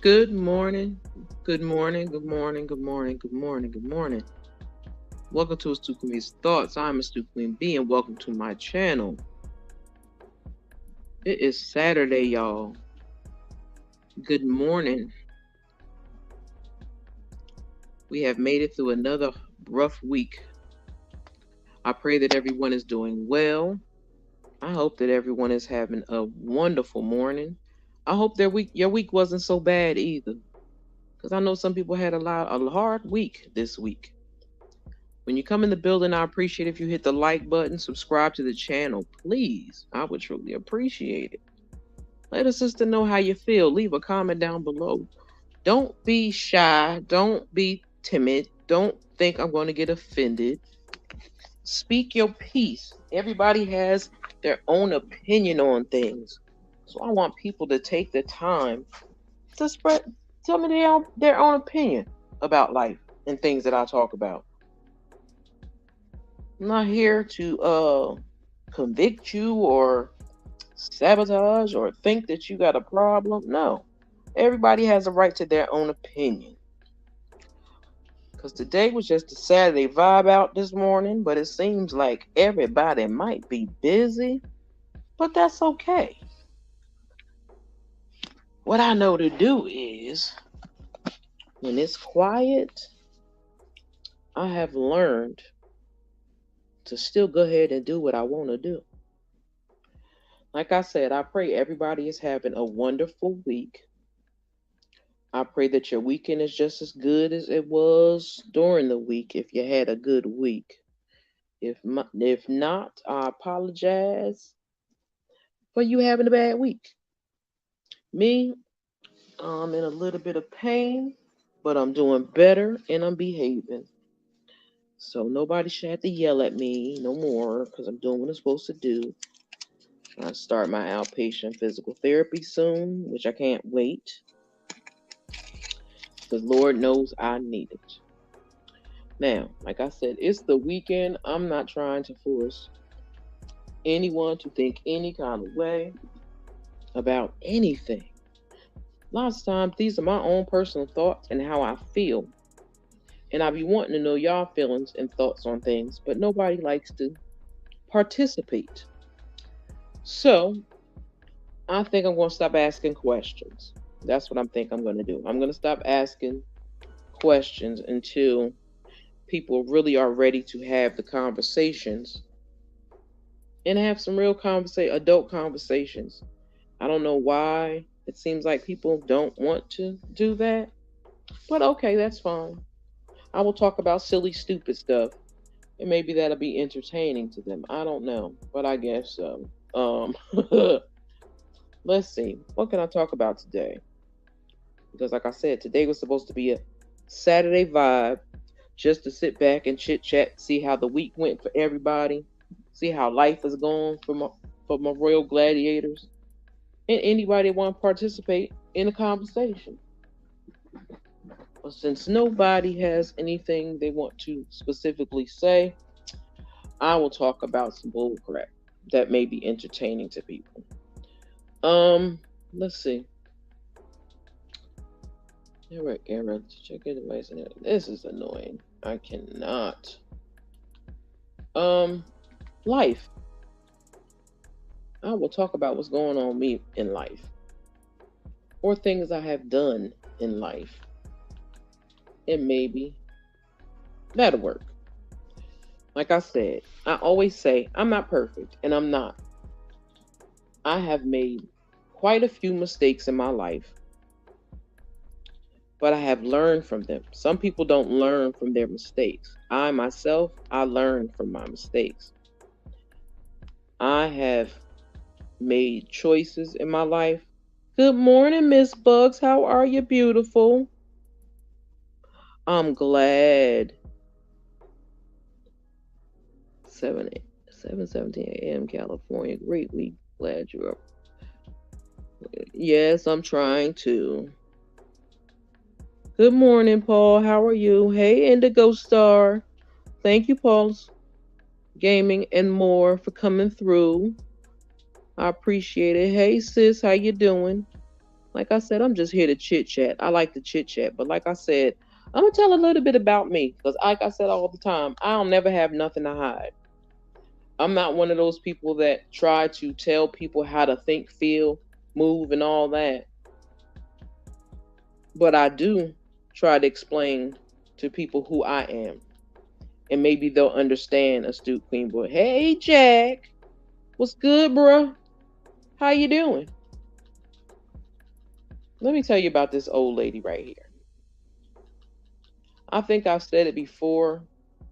Good morning. Good morning. Good morning. Good morning. Good morning. Good morning. Welcome to Astute Queen's Thoughts. I'm Astute Queen B, and welcome to my channel. It is Saturday, y'all. Good morning. We have made it through another rough week. I pray that everyone is doing well. I hope that everyone is having a wonderful morning. I hope your week wasn't so bad either, because I know some people had a hard week this week. When you come in the building, I appreciate if you hit the like button, subscribe to the channel, please. I would truly appreciate it. Let a sister know how you feel. Leave a comment down below. Don't be shy. Don't be timid. Don't think I'm going to get offended. Speak your piece. Everybody has their own opinion on things. So I want people to take the time to tell me their own opinion about life and things that I talk about. I'm not here to convict you or sabotage or think that you got a problem. No. Everybody has a right to their own opinion. Because today was just a Saturday vibe out this morning, but it seems like everybody might be busy, but that's okay. What I know to do is when it's quiet, I have learned to still go ahead and do what I want to do. Like I said, I pray everybody is having a wonderful week. I pray that your weekend is just as good as it was during the week if you had a good week. If not, I apologize for you having a bad week. Me, I'm in a little bit of pain, but I'm doing better and I'm behaving. So nobody should have to yell at me no more because I'm doing what I'm supposed to do. I start my outpatient physical therapy soon, which I can't wait because Lord knows I need it. Now, like I said, it's the weekend. I'm not trying to force anyone to think any kind of way about anything. Lots of times, these are my own personal thoughts and how I feel. And I be wanting to know y'all feelings and thoughts on things, but nobody likes to participate. So, I think I'm going to stop asking questions. That's what I'm going to do. I'm going to stop asking questions until people really are ready to have the conversations and have some real adult conversations. I don't know why it seems like people don't want to do that, but okay, that's fine. I will talk about silly, stupid stuff, and maybe that'll be entertaining to them. I don't know, but I guess so. Let's see. What can I talk about today? Because, like I said, today was supposed to be a Saturday vibe, just to sit back and chit chat, see how the week went for everybody, see how life is going for my royal gladiators, and anybody want to participate in a conversation. But since nobody has anything they want to specifically say, I will talk about some bullcrap that may be entertaining to people. Let's see. Eric, check your device. This is annoying. I cannot. Um, Life. I will talk about what's going on me in life, or things I have done in life, and maybe that'll work. Like I said, I always say I'm not perfect, and I'm not. I have made quite a few mistakes in my life, but I have learned from them. Some people don't learn from their mistakes. I myself, I learned from my mistakes. I have made choices in my life. Good morning, Miss Bugs. How are you, beautiful? I'm glad. 7 7:17 a.m. California. Great week. Glad you're up. Yes, I'm trying to. Good morning, Paul. How are you? Hey, Indigo Star. Thank you, Paul's Gaming and more for coming through. I appreciate it. Hey, sis, how you doing? Like I said, I'm just here to chit chat. I like to chit chat, but like I said, I'm gonna tell a little bit about me because, like I said all the time, I'll never have nothing to hide. I'm not one of those people that try to tell people how to think, feel, move, and all that. But I do try to explain to people who I am, and maybe they'll understand. Astute Queen Boy. Hey, Jack, what's good, bruh? How you doing? Let me tell you about this old lady right here. I think I've said it before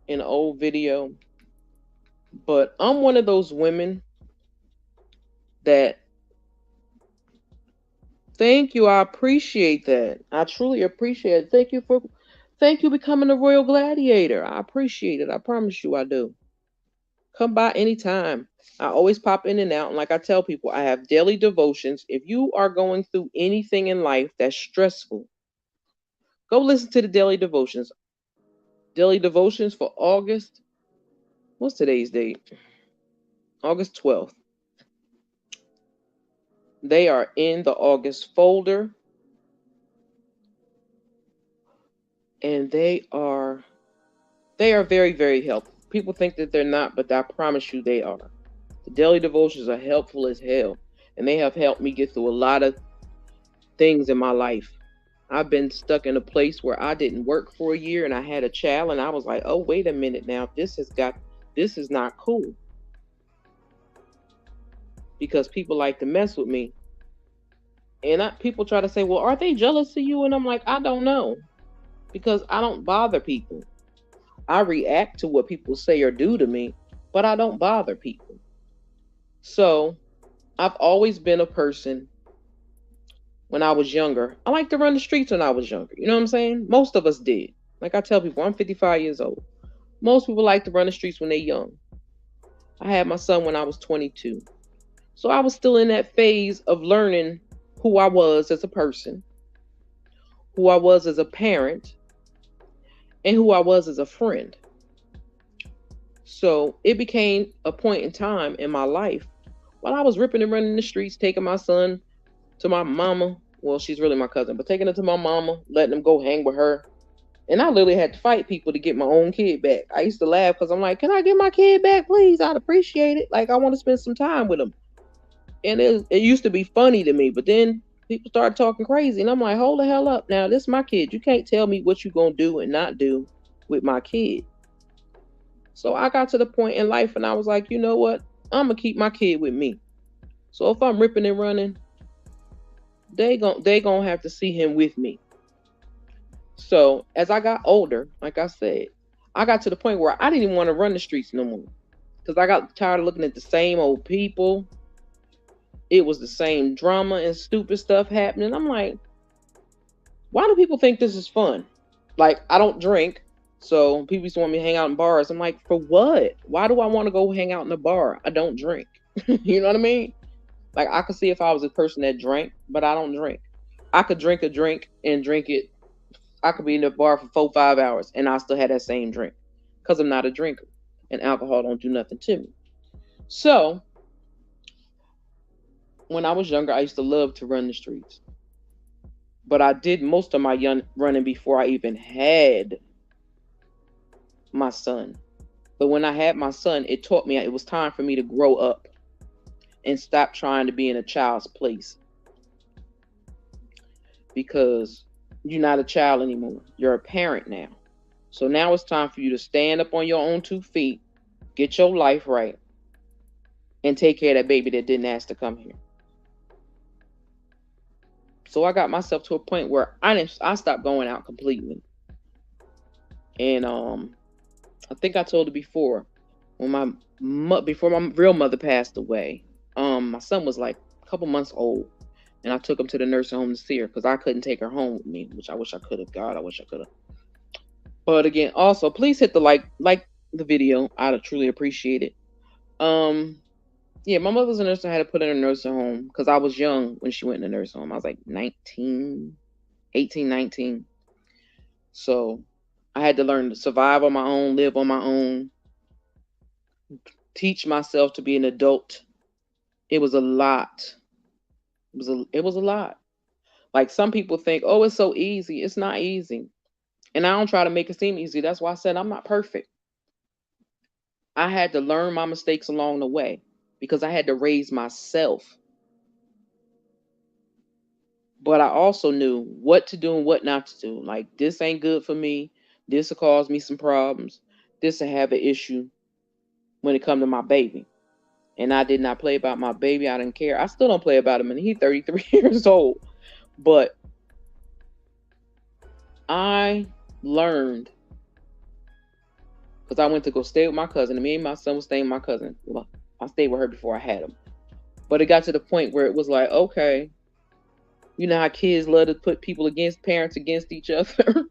in an old video, but I'm one of those women that, thank you, I appreciate that. I truly appreciate it. Thank you becoming a royal gladiator. I appreciate it. I promise you I do. Come by anytime. I always pop in and out. And like I tell people, I have daily devotions. If you are going through anything in life that's stressful, go listen to the daily devotions. Daily devotions for August. What's today's date? August 12th. They are in the August folder. And they are very, very helpful. People think that they're not, but I promise you they are. The daily devotions are helpful as hell. And they have helped me get through a lot of things in my life. I've been stuck in a place where I didn't work for a year and I had a child and I was like, oh, wait a minute now. This is not cool. Because people like to mess with me. And people try to say, well, are they jealous of you? And I'm like, I don't know. Because I don't bother people. I react to what people say or do to me, but I don't bother people. So I've always been a person. When I was younger, I liked to run the streets when I was younger. You know what I'm saying? Most of us did. Like I tell people, I'm 55 years old. Most people like to run the streets when they're young. I had my son when I was 22. So I was still in that phase of learning who I was as a person, who I was as a parent, and who I was as a friend. So it became a point in time in my life while I was ripping and running the streets, taking my son to my mama. Well, she's really my cousin, but taking her to my mama, letting him go hang with her. And I literally had to fight people to get my own kid back. I used to laugh because I'm like, can I get my kid back, please? I'd appreciate it. Like, I want to spend some time with him. And it used to be funny to me, but then people started talking crazy. And I'm like, hold the hell up. Now, this is my kid. You can't tell me what you're going to do and not do with my kid. So I got to the point in life and I was like, you know what? I'm going to keep my kid with me. So if I'm ripping and running, they gonna have to see him with me. So as I got older, like I said, I got to the point where I didn't even want to run the streets no more because I got tired of looking at the same old people. It was the same drama and stupid stuff happening. I'm like, why do people think this is fun? Like, I don't drink, so people used to want me to hang out in bars. I'm like, for what? Why do I want to go hang out in a bar? I don't drink. You know what I mean? Like, I could see if I was a person that drank, but I don't drink. I could drink a drink and drink it. I could be in the bar for 4-5 hours and I still had that same drink because I'm not a drinker and alcohol don't do nothing to me. So when I was younger, I used to love to run the streets. But I did most of my running before I even had my son. But when I had my son, it taught me it was time for me to grow up and stop trying to be in a child's place. Because you're not a child anymore. You're a parent now. So now it's time for you to stand up on your own 2 feet, get your life right, and take care of that baby that didn't ask to come here. So I got myself to a point where I stopped going out completely. And I think I told it before, when before my real mother passed away, my son was like a couple months old. And I took him to the nursing home to see her because I couldn't take her home with me, which I wish I could have. God, I wish I could have. But again, also, please hit the like the video. I'd truly appreciate it. Yeah, my mother's a nurse. I had to put her in a nursing home because I was young when she went in the nursing home. I was like 18, 19. So I had to learn to survive on my own, live on my own, teach myself to be an adult. It was a lot. It was a lot. Like some people think, oh, it's so easy. It's not easy. And I don't try to make it seem easy. That's why I said I'm not perfect. I had to learn my mistakes along the way because I had to raise myself. But I also knew what to do and what not to do. Like, this ain't good for me. This will cause me some problems. This will have an issue when it comes to my baby. And I did not play about my baby. I didn't care. I still don't play about him, and he's 33 years old. But I learned because I went to go stay with my cousin, and me and my son was staying with my cousin. Well, I stayed with her before I had him. But it got to the point where it was like, okay, you know how kids love to put people against, parents against each other?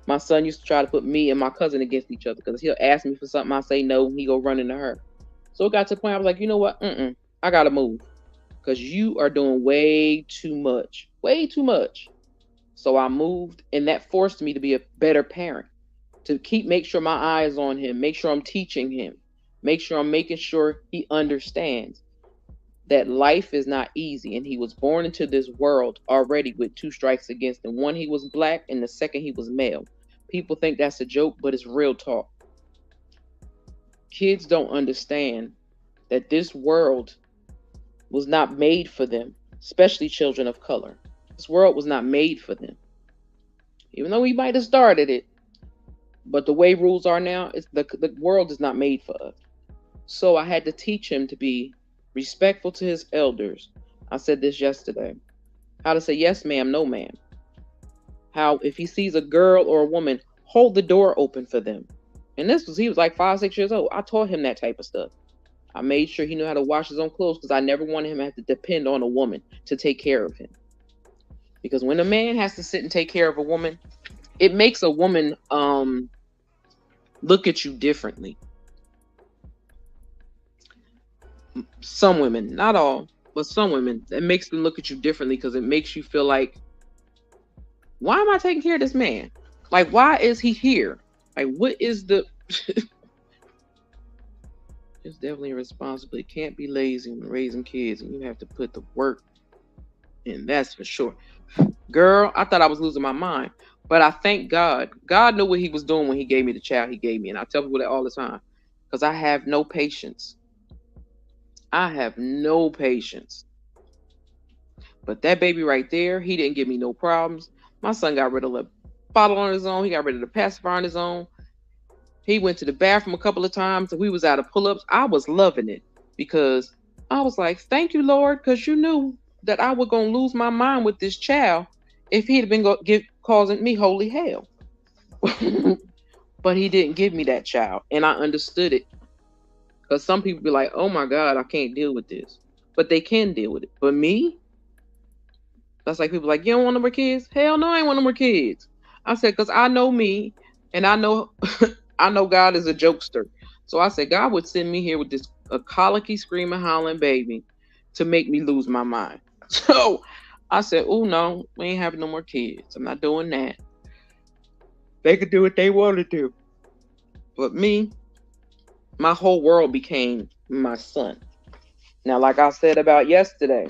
My son used to try to put me and my cousin against each other because he'll ask me for something, I say no, and he go running to her. So it got to the point I was like, you know what? I gotta move because you are doing way too much, way too much. So I moved, and that forced me to be a better parent, to make sure my eye is on him, make sure I'm teaching him, make sure I'm making sure he understands that life is not easy, and he was born into this world already with 2 strikes against him. One, he was black, and the second, he was male. People think that's a joke, but it's real talk. Kids don't understand that this world was not made for them, especially children of color. This world was not made for them. Even though we might have started it, but the way rules are now, the world is not made for us. So I had to teach him to be respectful to his elders. I said this yesterday. How to say yes, ma'am, no, ma'am. How if he sees a girl or a woman, hold the door open for them. And he was like 5, 6 years old. I taught him that type of stuff. I made sure he knew how to wash his own clothes because I never wanted him to have to depend on a woman to take care of him. Because when a man has to sit and take care of a woman, it makes a woman look at you differently. Some women, not all, but some women, it makes them look at you differently because it makes you feel like, why am I taking care of this man? Like, why is he here? Like, what is the... It's definitely a responsibility. Can't be lazy when raising kids, and you have to put the work in, that's for sure. Girl, I thought I was losing my mind. But I thank God. God knew what he was doing when he gave me the child he gave me. And I tell people that all the time. Because I have no patience. I have no patience. But that baby right there, he didn't give me no problems. My son got rid of the bottle on his own. He got rid of the pacifier on his own. He went to the bathroom a couple of times. And we was out of pull-ups. I was loving it. Because I was like, thank you, Lord. Because you knew that I was going to lose my mind with this child if he had been causing me holy hell. But he didn't give me that child. And I understood it. Because some people be like, oh my God, I can't deal with this. But they can deal with it. But me, that's like people like, you don't want no more kids? Hell no, I ain't want no more kids. I said, because I know me, and I know I know God is a jokester. So I said, God would send me here with this a colicky, screaming, howling baby to make me lose my mind. So I said, oh no, we ain't having no more kids. I'm not doing that. They could do what they want to do. But me, my whole world became my son. Now, like I said about yesterday,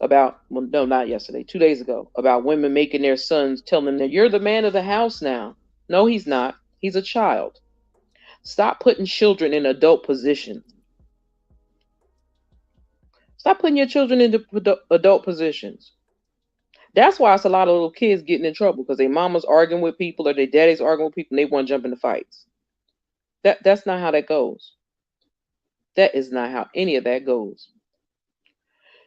not yesterday, 2 days ago, about women making their sons tell them that you're the man of the house now. No, he's not. He's a child. Stop putting children in adult positions. Stop putting your children into adult positions. That's why it's a lot of little kids getting in trouble because their mama's arguing with people or their daddy's arguing with people and they want to jump into fights. That's not how that goes. That is not how any of that goes.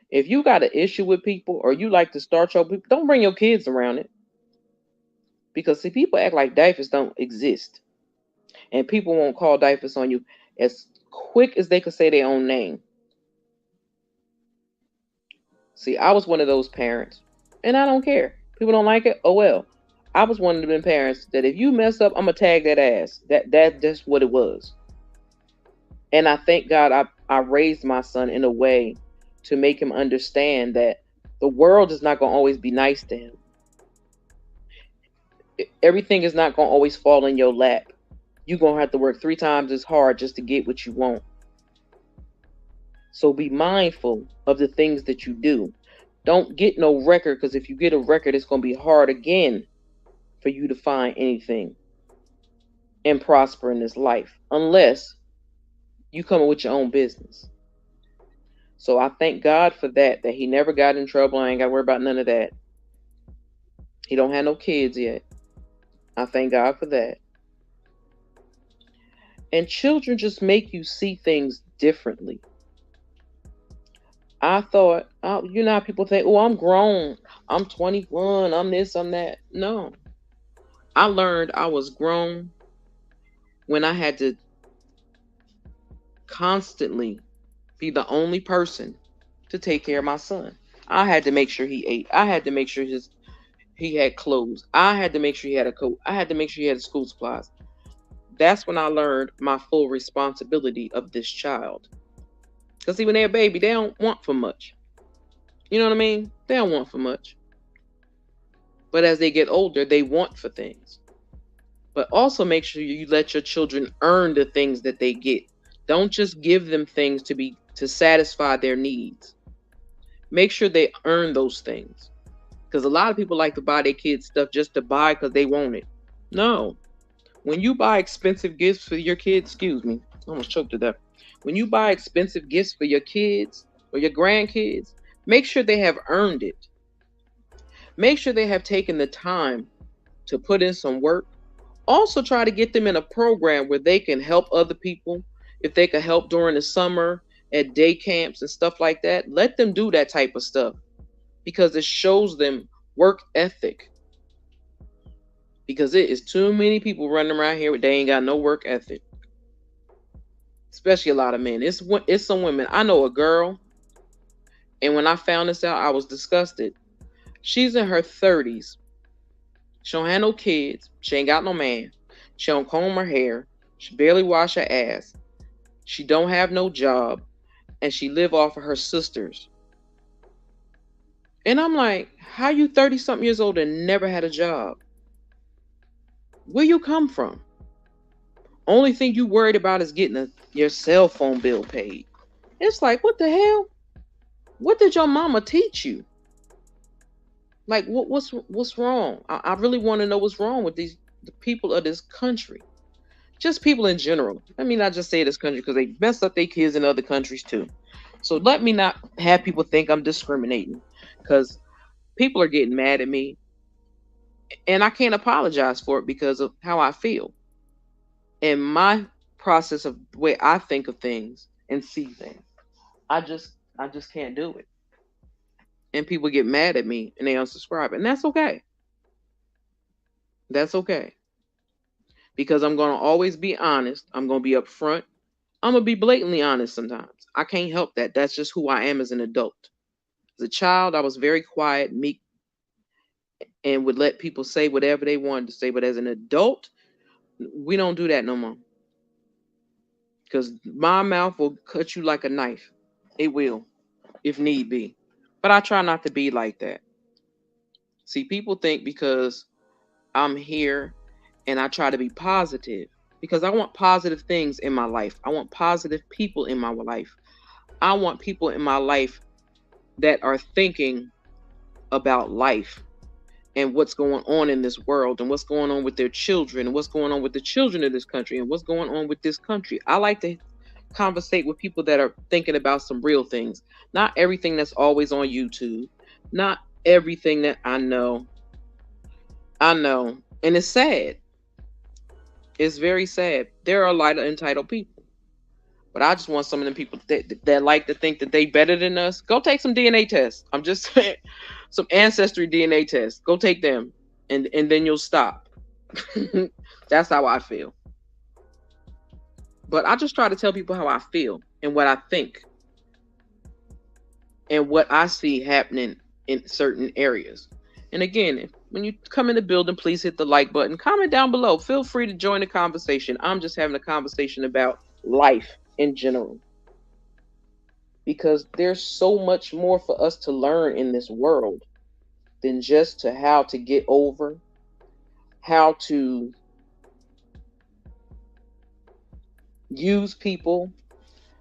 If you got an issue with people or you like to start your people, don't bring your kids around it. Because see, people act like DYFS don't exist. And people won't call DYFS on you as quick as they could say their own name. See, I was one of those parents. And I don't care. People don't like it. Oh well. I was one of them parents that if you mess up, I'm gonna tag that ass. That's what it was. And I thank God I raised my son in a way to make him understand that the world is not gonna always be nice to him. Everything is not gonna always fall in your lap. You're gonna have to work 3 times as hard just to get what you want. So be mindful of the things that you do. Don't get no record, because if you get a record, it's going to be hard again for you to find anything and prosper in this life, unless you come up with your own business. So I thank God for that he never got in trouble. I ain't got to worry about none of that. He don't have no kids yet. I thank God for that. And children just make you see things differently. I thought, you know how people think, oh, I'm grown. I'm 21. I'm this, I'm that. No. I learned I was grown when I had to constantly be the only person to take care of my son. I had to make sure he ate. I had to make sure he had clothes. I had to make sure he had a coat. I had to make sure he had school supplies. That's when I learned my full responsibility of this child. Because see, when they're a baby, they don't want for much. You know what I mean? They don't want for much. But as they get older, they want for things. But also make sure you let your children earn the things that they get. Don't just give them things to satisfy their needs. Make sure they earn those things. Because a lot of people like to buy their kids stuff just to buy because they want it. No. When you buy expensive gifts for your kids, excuse me, I almost choked to death. When you buy expensive gifts for your kids or your grandkids, make sure they have earned it. Make sure they have taken the time to put in some work. Also try to get them in a program where they can help other people. If they can help during the summer at day camps and stuff like that, let them do that type of stuff, because it shows them work ethic. Because it is too many people running around here they ain't got no work ethic. Especially a lot of men. It's some women. I know a girl, and when I found this out, I was disgusted. She's in her 30s. She don't have no kids. She ain't got no man. She don't comb her hair. She barely wash her ass. She don't have no job. And she live off of her sisters. And I'm like, how you 30-something years old and never had a job? Where you come from? Only thing you worried about is getting your cell phone bill paid. It's like, what the hell? What did your mama teach you? Like, what's wrong? I really want to know what's wrong with the people of this country. Just people in general. Let me not just say this country, because they mess up their kids in other countries too. So let me not have people think I'm discriminating, because people are getting mad at me. And I can't apologize for it because of how I feel. And my process of the way I think of things and see things. I just can't do it. And people get mad at me and they unsubscribe. And that's okay. That's okay. Because I'm going to always be honest. I'm going to be upfront. I'm going to be blatantly honest sometimes. I can't help that. That's just who I am as an adult. As a child, I was very quiet, meek, and would let people say whatever they wanted to say. But as an adult, we don't do that no more. Because my mouth will cut you like a knife. It will, if need be. But I try not to be like that. See, people think because I'm here and I try to be positive, because I want positive things in my life. I want positive people in my life. I want people in my life that are thinking about life and what's going on in this world and what's going on with their children and what's going on with the children of this country and what's going on with this country. I like to conversate with people that are thinking about some real things. Not everything that's always on YouTube. Not everything that I know. And it's sad. It's very sad. There are a lot of entitled people. But I just want some of them people that like to think that they better than us. Go take some DNA tests. I'm just saying, some ancestry DNA tests. Go take them, and then you'll stop. That's how I feel. But I just try to tell people how I feel and what I think and what I see happening in certain areas. And again, when you come in the building, please hit the like button. Comment down below. Feel free to join the conversation. I'm just having a conversation about life in general. Because there's so much more for us to learn in this world than just to how to get over, how to use people,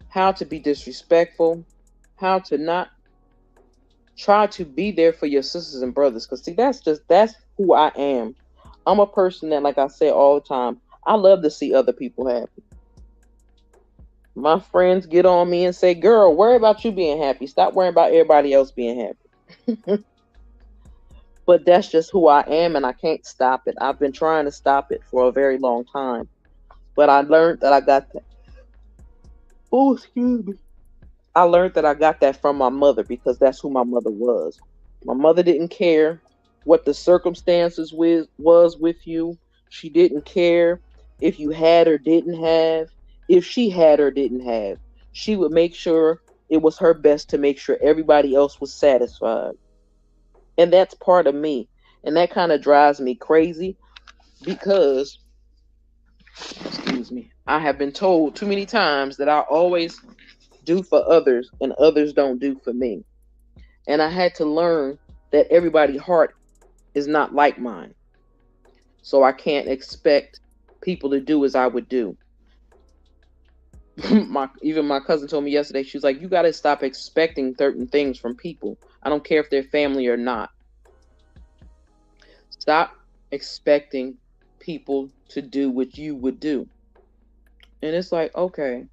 how to be disrespectful, how to not try to be there for your sisters and brothers. Because see, that's who I am. I'm a person that, like I say all the time, I love to see other people happy. My friends get on me and say, girl, worry about you being happy. Stop worrying about everybody else being happy. But that's just who I am, and I can't stop it. I've been trying to stop it for a very long time. But I learned that I got that. Oh, excuse me. I learned that I got that from my mother because that's who my mother was. My mother didn't care what the circumstances was with you. She didn't care if you had or didn't have, if she had or didn't have. She would make sure it was her best to make sure everybody else was satisfied. And that's part of me. And that kind of drives me crazy because, excuse me, I have been told too many times that I always do for others and others don't do for me. And I had to learn that everybody's heart is not like mine. So I can't expect people to do as I would do. Even my cousin told me yesterday, she was like, you got to stop expecting certain things from people. I don't care if they're family or not. Stop expecting people to do what you would do. And it's like, okay,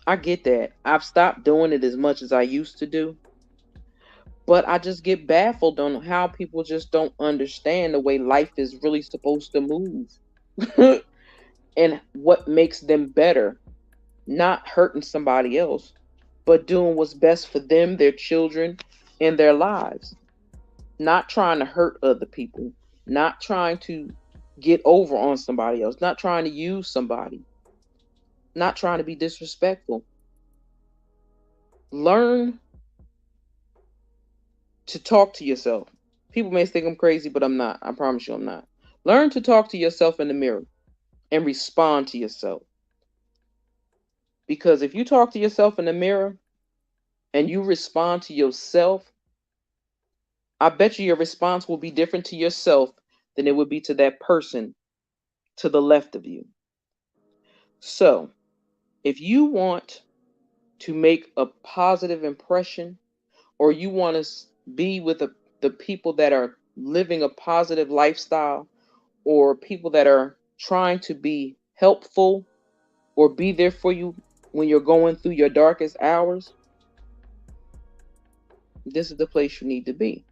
I get that. I've stopped doing it as much as I used to do. But I just get baffled on how people just don't understand the way life is really supposed to move. And what makes them better. Not hurting somebody else, but doing what's best for them, their children, and their lives. Not trying to hurt other people. Not trying to get over on somebody else. Not trying to use somebody. Not trying to be disrespectful. Learn to talk to yourself. People may think I'm crazy, but I'm not. I promise you I'm not. Learn to talk to yourself in the mirror and respond to yourself. Because if you talk to yourself in the mirror and you respond to yourself, I bet you your response will be different to yourself than it would be to that person to the left of you. So, if you want to make a positive impression or you want to be with the people that are living a positive lifestyle or people that are trying to be helpful or be there for you when you're going through your darkest hours, this is the place you need to be.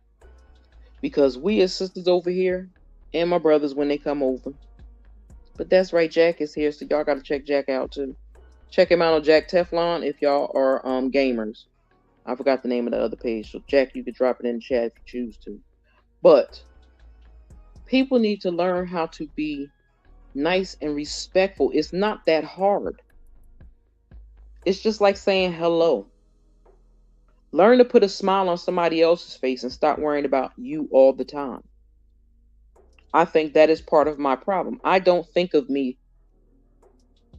Because we as sisters over here and my brothers when they come over. But that's right, Jack is here, so y'all got to check Jack out too. Check him out on Jack Teflon if y'all are gamers. I forgot the name of the other page, so Jack, you could drop it in the chat if you choose to. But people need to learn how to be nice and respectful. It's not that hard. It's just like saying hello. Learn to put a smile on somebody else's face and stop worrying about you all the time. I think that is part of my problem. I don't think of me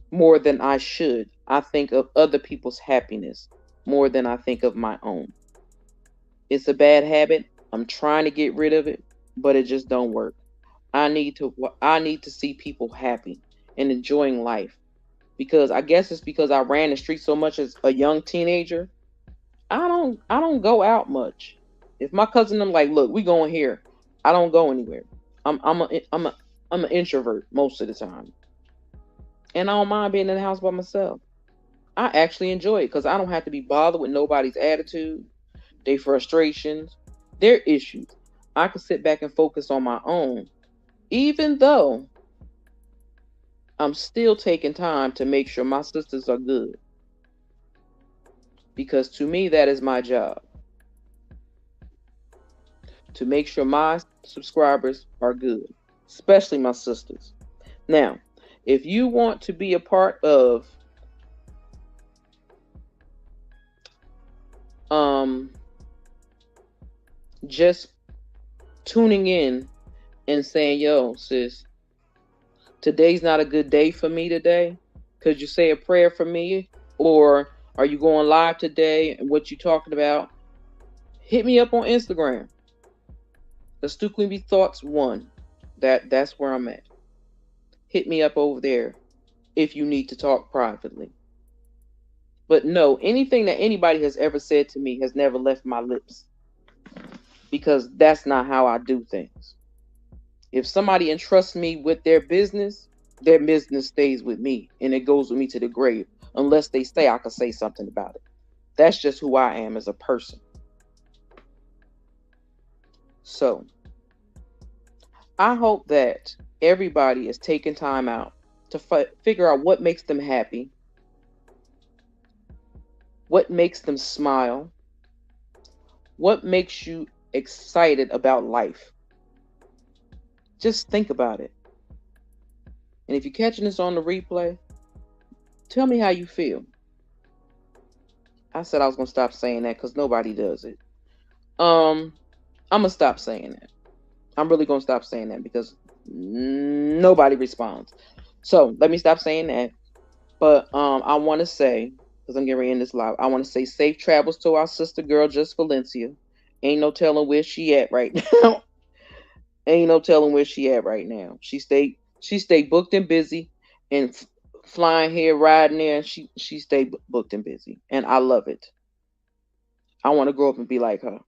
more than I should. I think of other people's happiness more than I think of my own. It's a bad habit. I'm trying to get rid of it, but it just don't work. I need to see people happy and enjoying life. Because I guess it's because I ran the street so much as a young teenager. I don't go out much. If my cousin I'm like, look, we going here. I don't go anywhere. I'm an introvert most of the time. And I don't mind being in the house by myself. I actually enjoy it because I don't have to be bothered with nobody's attitude, their frustrations, their issues. I can sit back and focus on my own, even though I'm still taking time to make sure my sisters are good. Because to me, that is my job. To make sure my subscribers are good, especially my sisters. Now, if you want to be a part of just tuning in and saying, yo, sis, today's not a good day for me today. Could you say a prayer for me? Or are you going live today and what you talking about? Hit me up on Instagram. The Stukley Be Thoughts 1. That's where I'm at. Hit me up over there if you need to talk privately. But no, anything that anybody has ever said to me has never left my lips. because that's not how I do things. If somebody entrusts me with their business stays with me and it goes with me to the grave, unless they say I could say something about it. That's just who I am as a person. So I hope that everybody is taking time out to figure out what makes them happy, what makes them smile, what makes you excited about life. Just think about it. And if you're catching this on the replay, tell me how you feel. I said I was going to stop saying that because nobody does it. I'm going to stop saying that. I'm really going to stop saying that because nobody responds. So let me stop saying that. But I want to say, because I'm getting ready to end this live, I want to say safe travels to our sister girl, Just Valencia. Ain't no telling where she at right now. Ain't no telling where she at right now. She stayed booked and busy and flying here, riding there. She stayed booked and busy. And I love it. I want to grow up and be like her.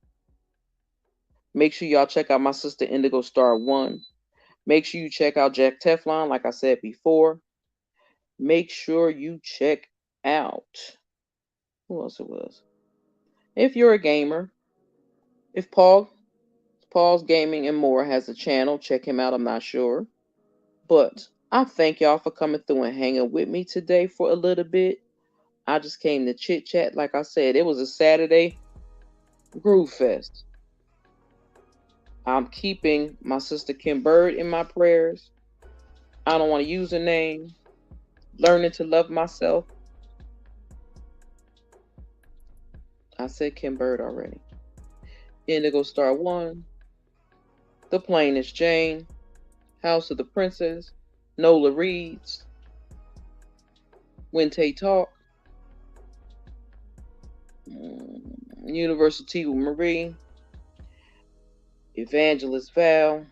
Make sure y'all check out my sister Indigo Star 1. Make sure you check out Jack Teflon, like I said before. Make sure you check out, who else it was? If you're a gamer, if Paul's Gaming and More has a channel, check him out. I'm not sure. But I thank y'all for coming through and hanging with me today for a little bit. I just came to chit chat. Like I said, it was a Saturday Groove Fest. I'm keeping my sister Kim Bird in my prayers. I don't want to use her name. Learning to love myself. I said Kim Bird already. Indigo Star 1. The Plainest Jane. House of the Princess. Nola Reeds. Wente Talk. Universal Tea with Marie. Evangelist Val.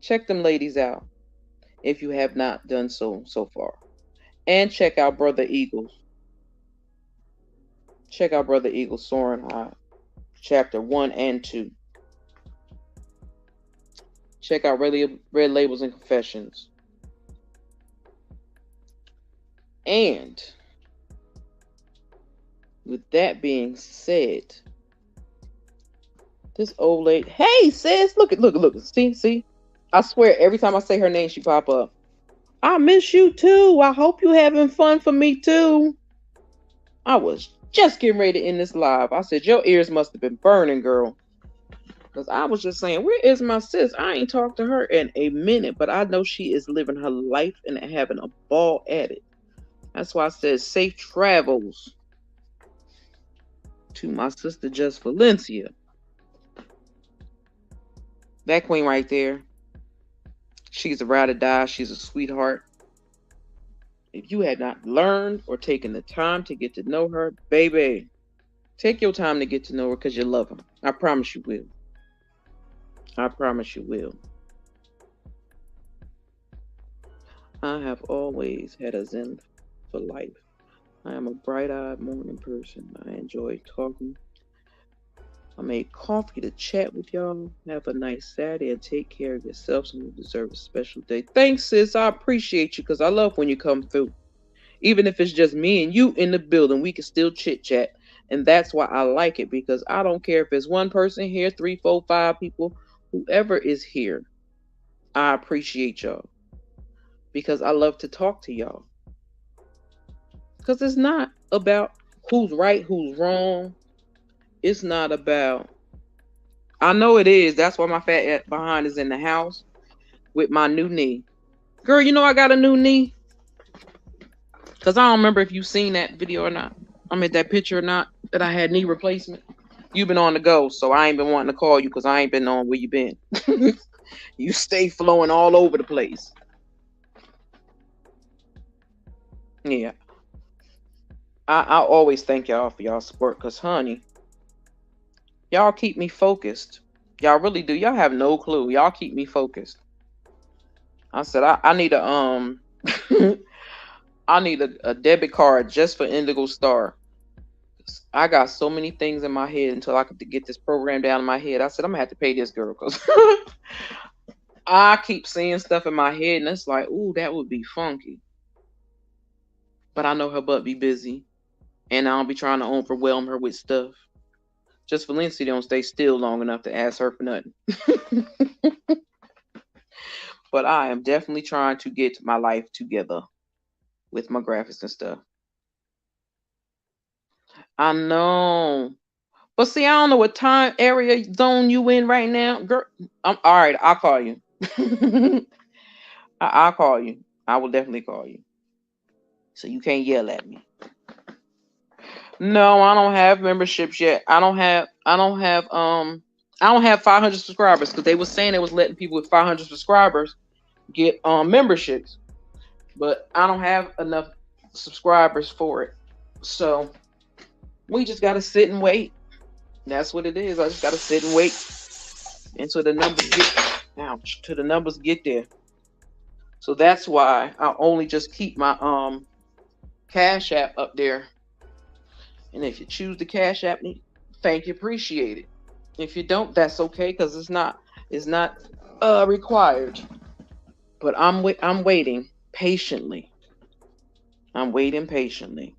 Check them ladies out if you have not done so far. And check out Brother Eagles. Check out Brother Eagles Soaring High, Chapter 1 and 2. Check out Red Labels and Confessions. And with that being said, this old lady, hey sis, look, see. I swear every time I say her name, she pop up. I miss you too. I hope you having fun for me too. I was just getting ready to end this live. I said, your ears must have been burning, girl. Because I was just saying, where is my sis? I ain't talked to her in a minute, but I know she is living her life and having a ball at it. That's why I said safe travels to my sister Just Valencia. That queen right there, she's a ride or die. She's a sweetheart. If you had not learned or taken the time to get to know her, baby, take your time to get to know her because you love her. I promise you will. I promise you will. I have always had a zen for life. I am a bright-eyed morning person. I enjoy talking. I made coffee to chat with y'all. Have a nice Saturday and take care of yourselves, and you deserve a special day. Thanks, sis. I appreciate you because I love when you come through. Even if it's just me and you in the building, we can still chit-chat. And that's why I like it, because I don't care if it's one person here, 3, 4, 5 people, whoever is here. I appreciate y'all because I love to talk to y'all. Because it's not about who's right, who's wrong. It's not about, I know it is. That's why my fat behind is in the house with my new knee. Girl, you know I got a new knee? Because I don't remember if you've seen that video or not. I mean, that picture or not, that I had knee replacement. You've been on the go, so I ain't been wanting to call you because I ain't been on where you been. You stay flowing all over the place. Yeah. I always thank y'all for y'all support because, honey, y'all keep me focused. Y'all really do. Y'all have no clue. Y'all keep me focused. I said I need a I need a debit card just for Indigo Star. I got so many things in my head until I could get this program down in my head. I said, I'm gonna have to pay this girl because I keep seeing stuff in my head and it's like, ooh, that would be funky. But I know her butt be busy and I don't be trying to overwhelm her with stuff. Just Valencia don't stay still long enough to ask her for nothing. But I am definitely trying to get my life together with my graphics and stuff. I know. But see, I don't know what time area zone you in right now. Girl, I'm all right, I'll call you. I'll call you. I will definitely call you. So you can't yell at me. No, I don't have memberships yet. I don't have 500 subscribers because they were saying they was letting people with 500 subscribers get memberships. But I don't have enough subscribers for it. So we just gotta sit and wait. That's what it is. I just gotta sit and wait until the numbers get there. So that's why I only just keep my Cash App up there. And if you choose the Cash App, thank you, appreciate it. If you don't, that's okay because it's not required. But I'm waiting patiently. I'm waiting patiently.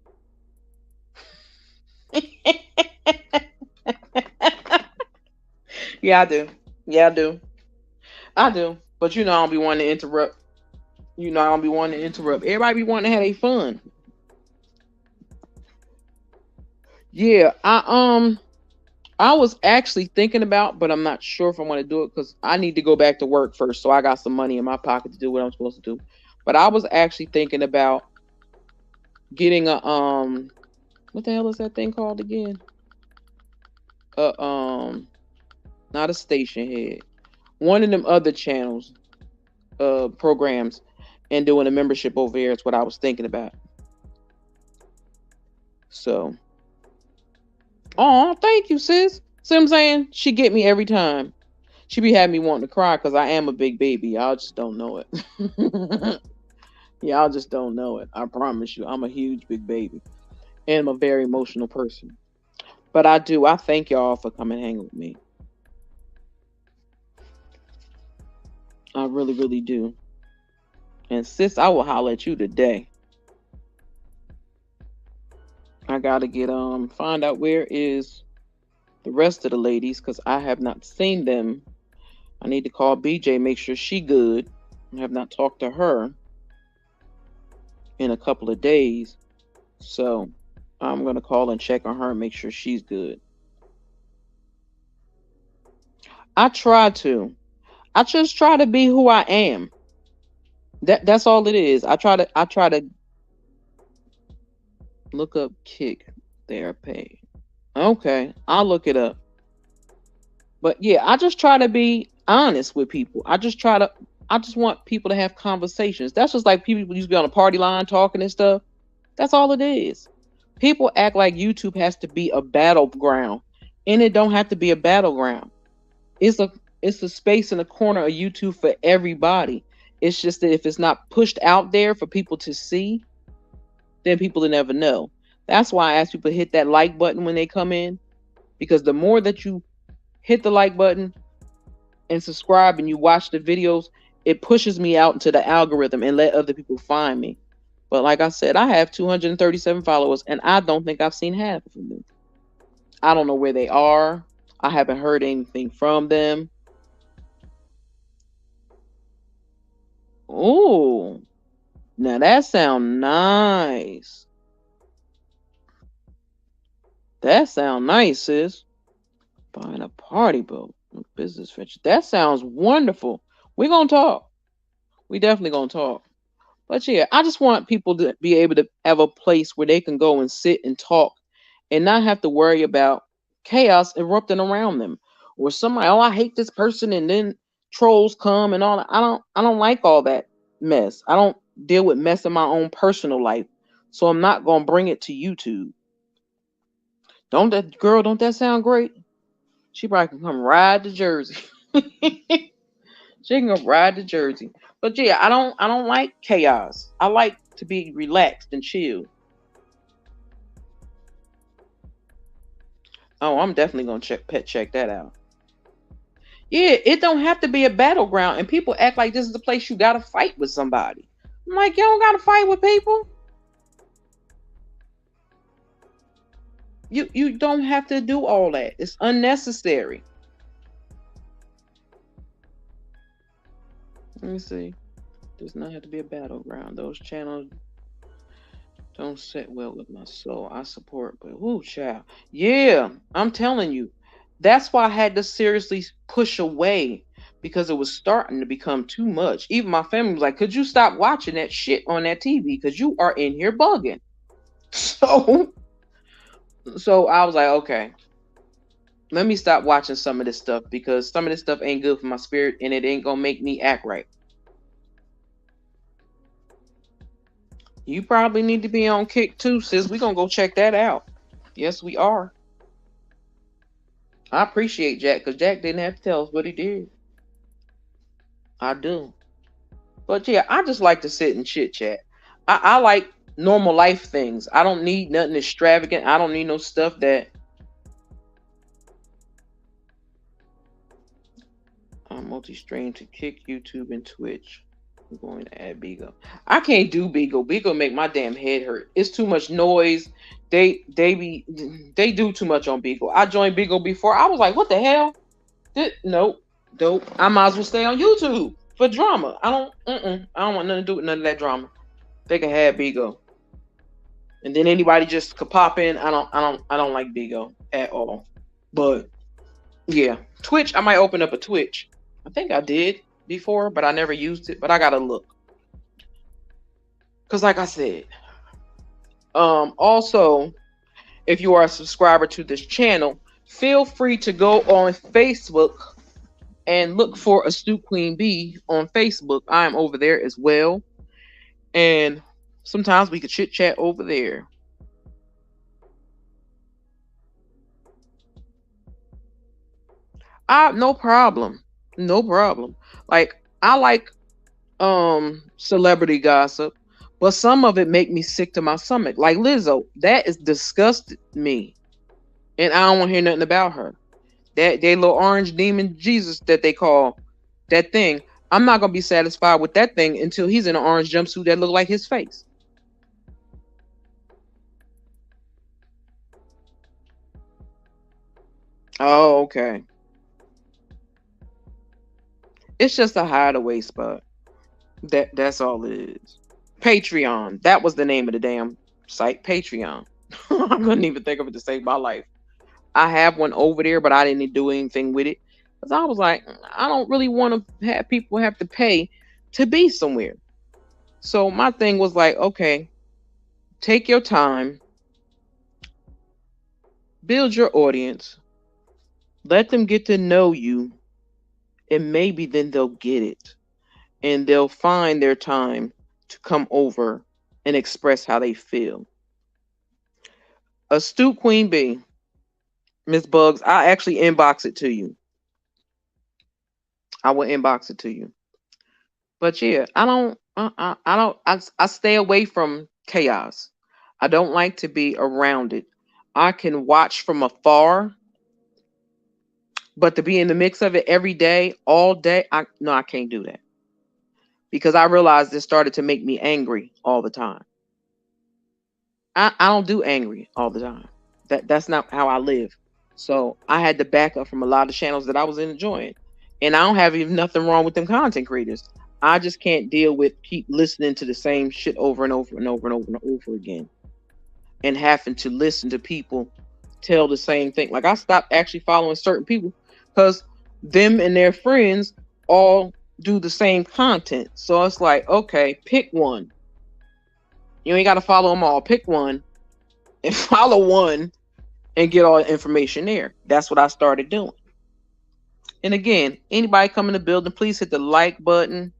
Yeah, I do. Yeah, I do. I do. But I don't be wanting to interrupt. I don't be wanting to interrupt. Everybody be wanting to have a fun. Yeah, I was actually thinking about, but I'm not sure if I want to do it because I need to go back to work first. So I got some money in my pocket to do what I'm supposed to do. But I was actually thinking about getting a what the hell is that thing called again? Not a station head. One of them other channels, programs, and doing a membership over there is what I was thinking about. So, oh, thank you, sis. See what I'm saying? She get me every time. She be having me wanting to cry because I am a big baby. Y'all just don't know it. Y'all just don't know it. I promise you, I'm a huge big baby, and I'm a very emotional person. But I do. I thank y'all for coming hang with me. I really, really do. And sis, I will holler at you today. I gotta get find out where is the rest of the ladies because I have not seen them. I need to call BJ, make sure she good. I have not talked to her in a couple of days. So I'm gonna call and check on her and make sure she's good. I try to. I just try to be who I am. That's all it is. I try to look up kick therapy. Okay, I'll look it up. But yeah, I just try to be honest with people. I just want people to have conversations. That's just like people used to be on a party line talking and stuff. That's all it is. People act like YouTube has to be a battleground, and it don't have to be a battleground. It's a space in the corner of YouTube for everybody. It's just that if it's not pushed out there for people to see, then people will never know. That's why I ask people to hit that like button when they come in, because the more that you hit the like button and subscribe and you watch the videos, it pushes me out into the algorithm and let other people find me. But like I said, I have 237 followers and I don't think I've seen half of them. I don't know where they are. I haven't heard anything from them. Oh, now that sounds nice. That sounds nice, sis. Buying a party boat, business venture. That sounds wonderful. We're gonna talk. We definitely gonna talk. But yeah, I just want people to be able to have a place where they can go and sit and talk and not have to worry about chaos erupting around them. Or somebody, oh, I hate this person, and then trolls come and all that. I don't like all that mess. I don't deal with mess in my own personal life. So I'm not gonna bring it to YouTube. Don't that sound great? She probably can come ride to Jersey. She can come ride to Jersey. But yeah, I don't like chaos. I like to be relaxed and chill. Oh, I'm definitely gonna check that out. Yeah, it don't have to be a battleground, and people act like this is the place you gotta fight with somebody. I'm like, you don't gotta fight with people. You don't have to do all that. It's unnecessary. Let me see. Does not have to be a battleground. Those channels don't sit well with my soul. I support, but whoo, child. Yeah, I'm telling you. That's why I had to seriously push away because it was starting to become too much. Even my family was like, could you stop watching that shit on that TV? Because you are in here bugging. So I was like, okay, let me stop watching some of this stuff because some of this stuff ain't good for my spirit and it ain't gonna make me act right. You probably need to be on Kick too, sis. We're gonna go check that out. Yes, we are. I appreciate Jack because Jack didn't have to tell us what he did. I do. But yeah, I just like to sit and chit chat. I like normal life things. I don't need nothing extravagant. I don't need no stuff that multi-stream to Kick, YouTube, and Twitch. I'm going to add Bigo. I can't do Bigo. Bigo make my damn head hurt. It's too much noise. They do too much on Bigo. I joined Bigo before. I was like, what the hell? Nope. I might as well stay on YouTube for drama. I don't want nothing to do with none of that drama. They can have Bigo. And then anybody just could pop in. I don't like Bigo at all. But yeah, Twitch, I might open up a Twitch. I think I did before, but I never used it. But I gotta look. Cause like I said, also, if you are a subscriber to this channel, feel free to go on Facebook and look for Astute Queen B on Facebook. I am over there as well. And sometimes we could chit chat over there. No problem. No problem. Like I like celebrity gossip, but some of it make me sick to my stomach. Like Lizzo, that is disgusted me. And I don't want to hear nothing about her. That little orange demon Jesus that they call that thing. I'm not gonna be satisfied with that thing until he's in an orange jumpsuit that look like his face. Oh, okay. It's just a hideaway spot. That's all it is. Patreon. That was the name of the damn site. Patreon. I couldn't even think of it to save my life. I have one over there, but I didn't do anything with it because I was like, I don't really want to have people have to pay to be somewhere. So my thing was like, okay, take your time, build your audience, let them get to know you, and maybe then they'll get it and they'll find their time to come over and express how they feel. Astute Queen B, Miss Bugs, I actually inbox it to you. I will inbox it to you. But yeah, I stay away from chaos. I don't like to be around it. I can watch from afar, but to be in the mix of it every day, all day, I can't do that. Because I realized it started to make me angry all the time. I don't do angry all the time. That's not how I live. So I had to back up from a lot of channels that I was enjoying. And I don't have even nothing wrong with them content creators. I just can't deal with keep listening to the same shit over and over and over and over and over again. And having to listen to people tell the same thing. Like I stopped actually following certain people because them and their friends all do the same content. So it's like, okay, pick one. You ain't got to follow them all. Pick one and follow one and get all the information there. That's what I started doing. And again, anybody come in the building, please hit the like button.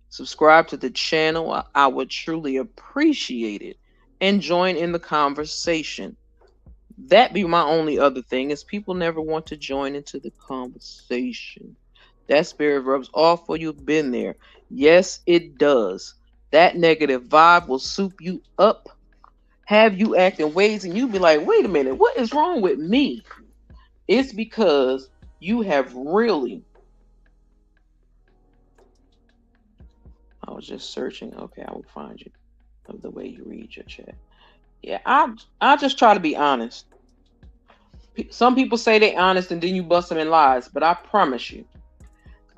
Subscribe to the channel. I would truly appreciate it. And join in the conversation. That be my only other thing is people never want to join into the conversation. That spirit rubs off for you've been there. Yes, it does. That negative vibe will soup you up have you act in ways and you be like, wait a minute, what is wrong with me? It's because you have really. I was just searching. Okay, I will find you of the way you read your chat. Yeah, I just try to be honest. Some people say they honest and then you bust them in lies, but I promise you,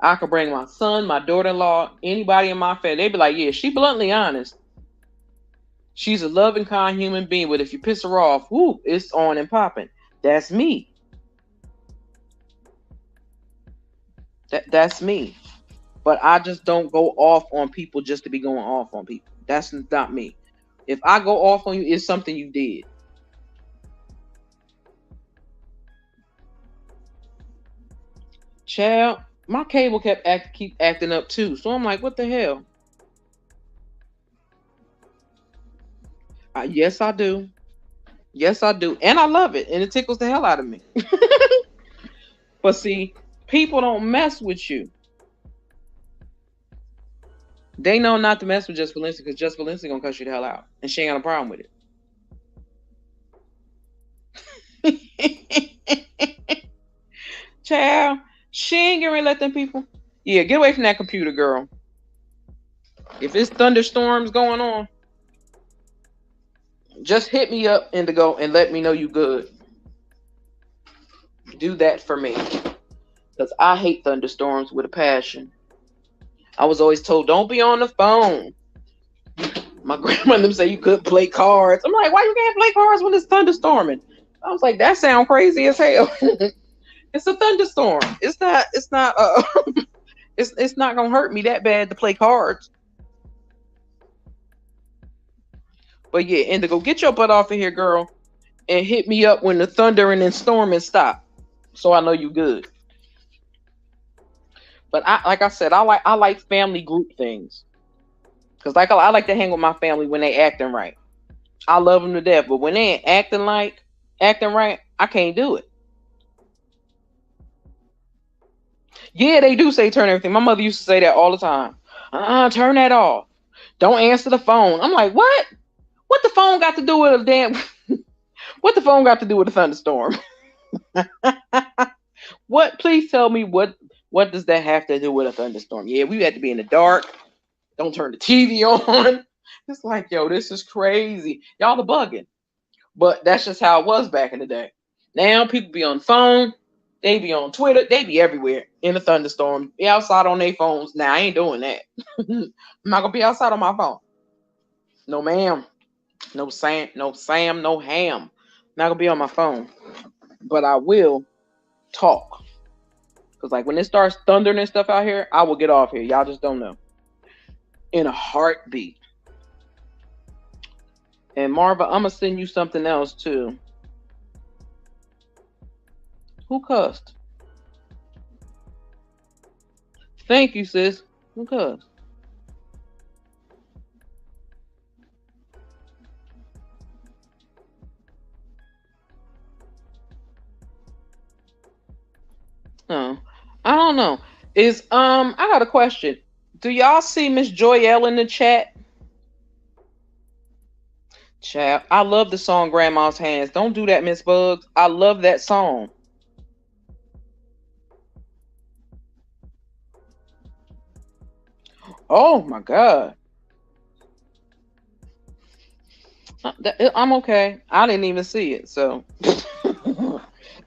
I could bring my son, my daughter-in-law, anybody in my family. They'd be like, yeah, she bluntly honest. She's a loving, kind human being, but if you piss her off, whoo, it's on and popping. That's me. That's me. But I just don't go off on people just to be going off on people. That's not me. If I go off on you, it's something you did. Child, my cable keep acting up too. So I'm like, what the hell? Yes, I do. Yes, I do. And I love it. And it tickles the hell out of me. But see, people don't mess with you. They know not to mess with Just Valencia because Just Valencia gonna cuss you the hell out. And she ain't got a problem with it. Child, she ain't gonna let them people. Yeah, get away from that computer, girl. If it's thunderstorms going on, just hit me up, Indigo, and let me know you good. Do that for me. Because I hate thunderstorms with a passion. I was always told, don't be on the phone. My grandmother say you could play cards. I'm like, why you can't play cards when it's thunderstorming? I was like, that sounds crazy as hell. It's a thunderstorm. It's not it's not gonna hurt me that bad to play cards. But yeah, Indigo, get your butt off of here, girl, and hit me up when the thundering and storming stop, so I know you good. But like I said, I like family group things, cause like I like to hang with my family when they acting right. I love them to death, but when they ain't acting right, I can't do it. Yeah, they do say turn everything. My mother used to say that all the time. Turn that off. Don't answer the phone. I'm like, what? What the phone got to do with a damn? What the phone got to do with a thunderstorm? What? Please tell me what does that have to do with a thunderstorm? Yeah, we had to be in the dark. Don't turn the TV on. It's like, yo, this is crazy. Y'all are bugging. But that's just how it was back in the day. Now people be on the phone, they be on Twitter, they be everywhere in a thunderstorm. Be outside on their phones. Now I ain't doing that. I'm not gonna be outside on my phone. No ma'am. No Sam, no ham. I'm not gonna be on my phone. But I will talk. Cause like when it starts thundering and stuff out here, I will get off here. Y'all just don't know. In a heartbeat. And Marva, I'm gonna send you something else too. Who cussed? Thank you, sis. Who cussed? Oh, I don't know. I got a question. Do y'all see Miss Joyelle in the chat? Chat. I love the song Grandma's Hands. Don't do that, Miss Bugs. I love that song. Oh my God. I'm okay. I didn't even see it. So,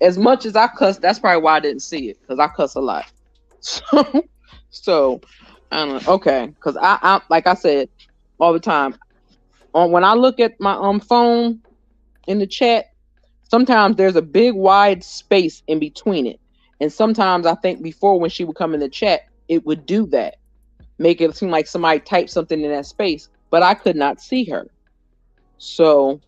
as much as I cuss, that's probably why I didn't see it because I cuss a lot. So, I don't know. Okay, because I like I said all the time. When I look at my phone in the chat, sometimes there's a big wide space in between it, and sometimes I think before when she would come in the chat, it would do that, make it seem like somebody typed something in that space, but I could not see her. So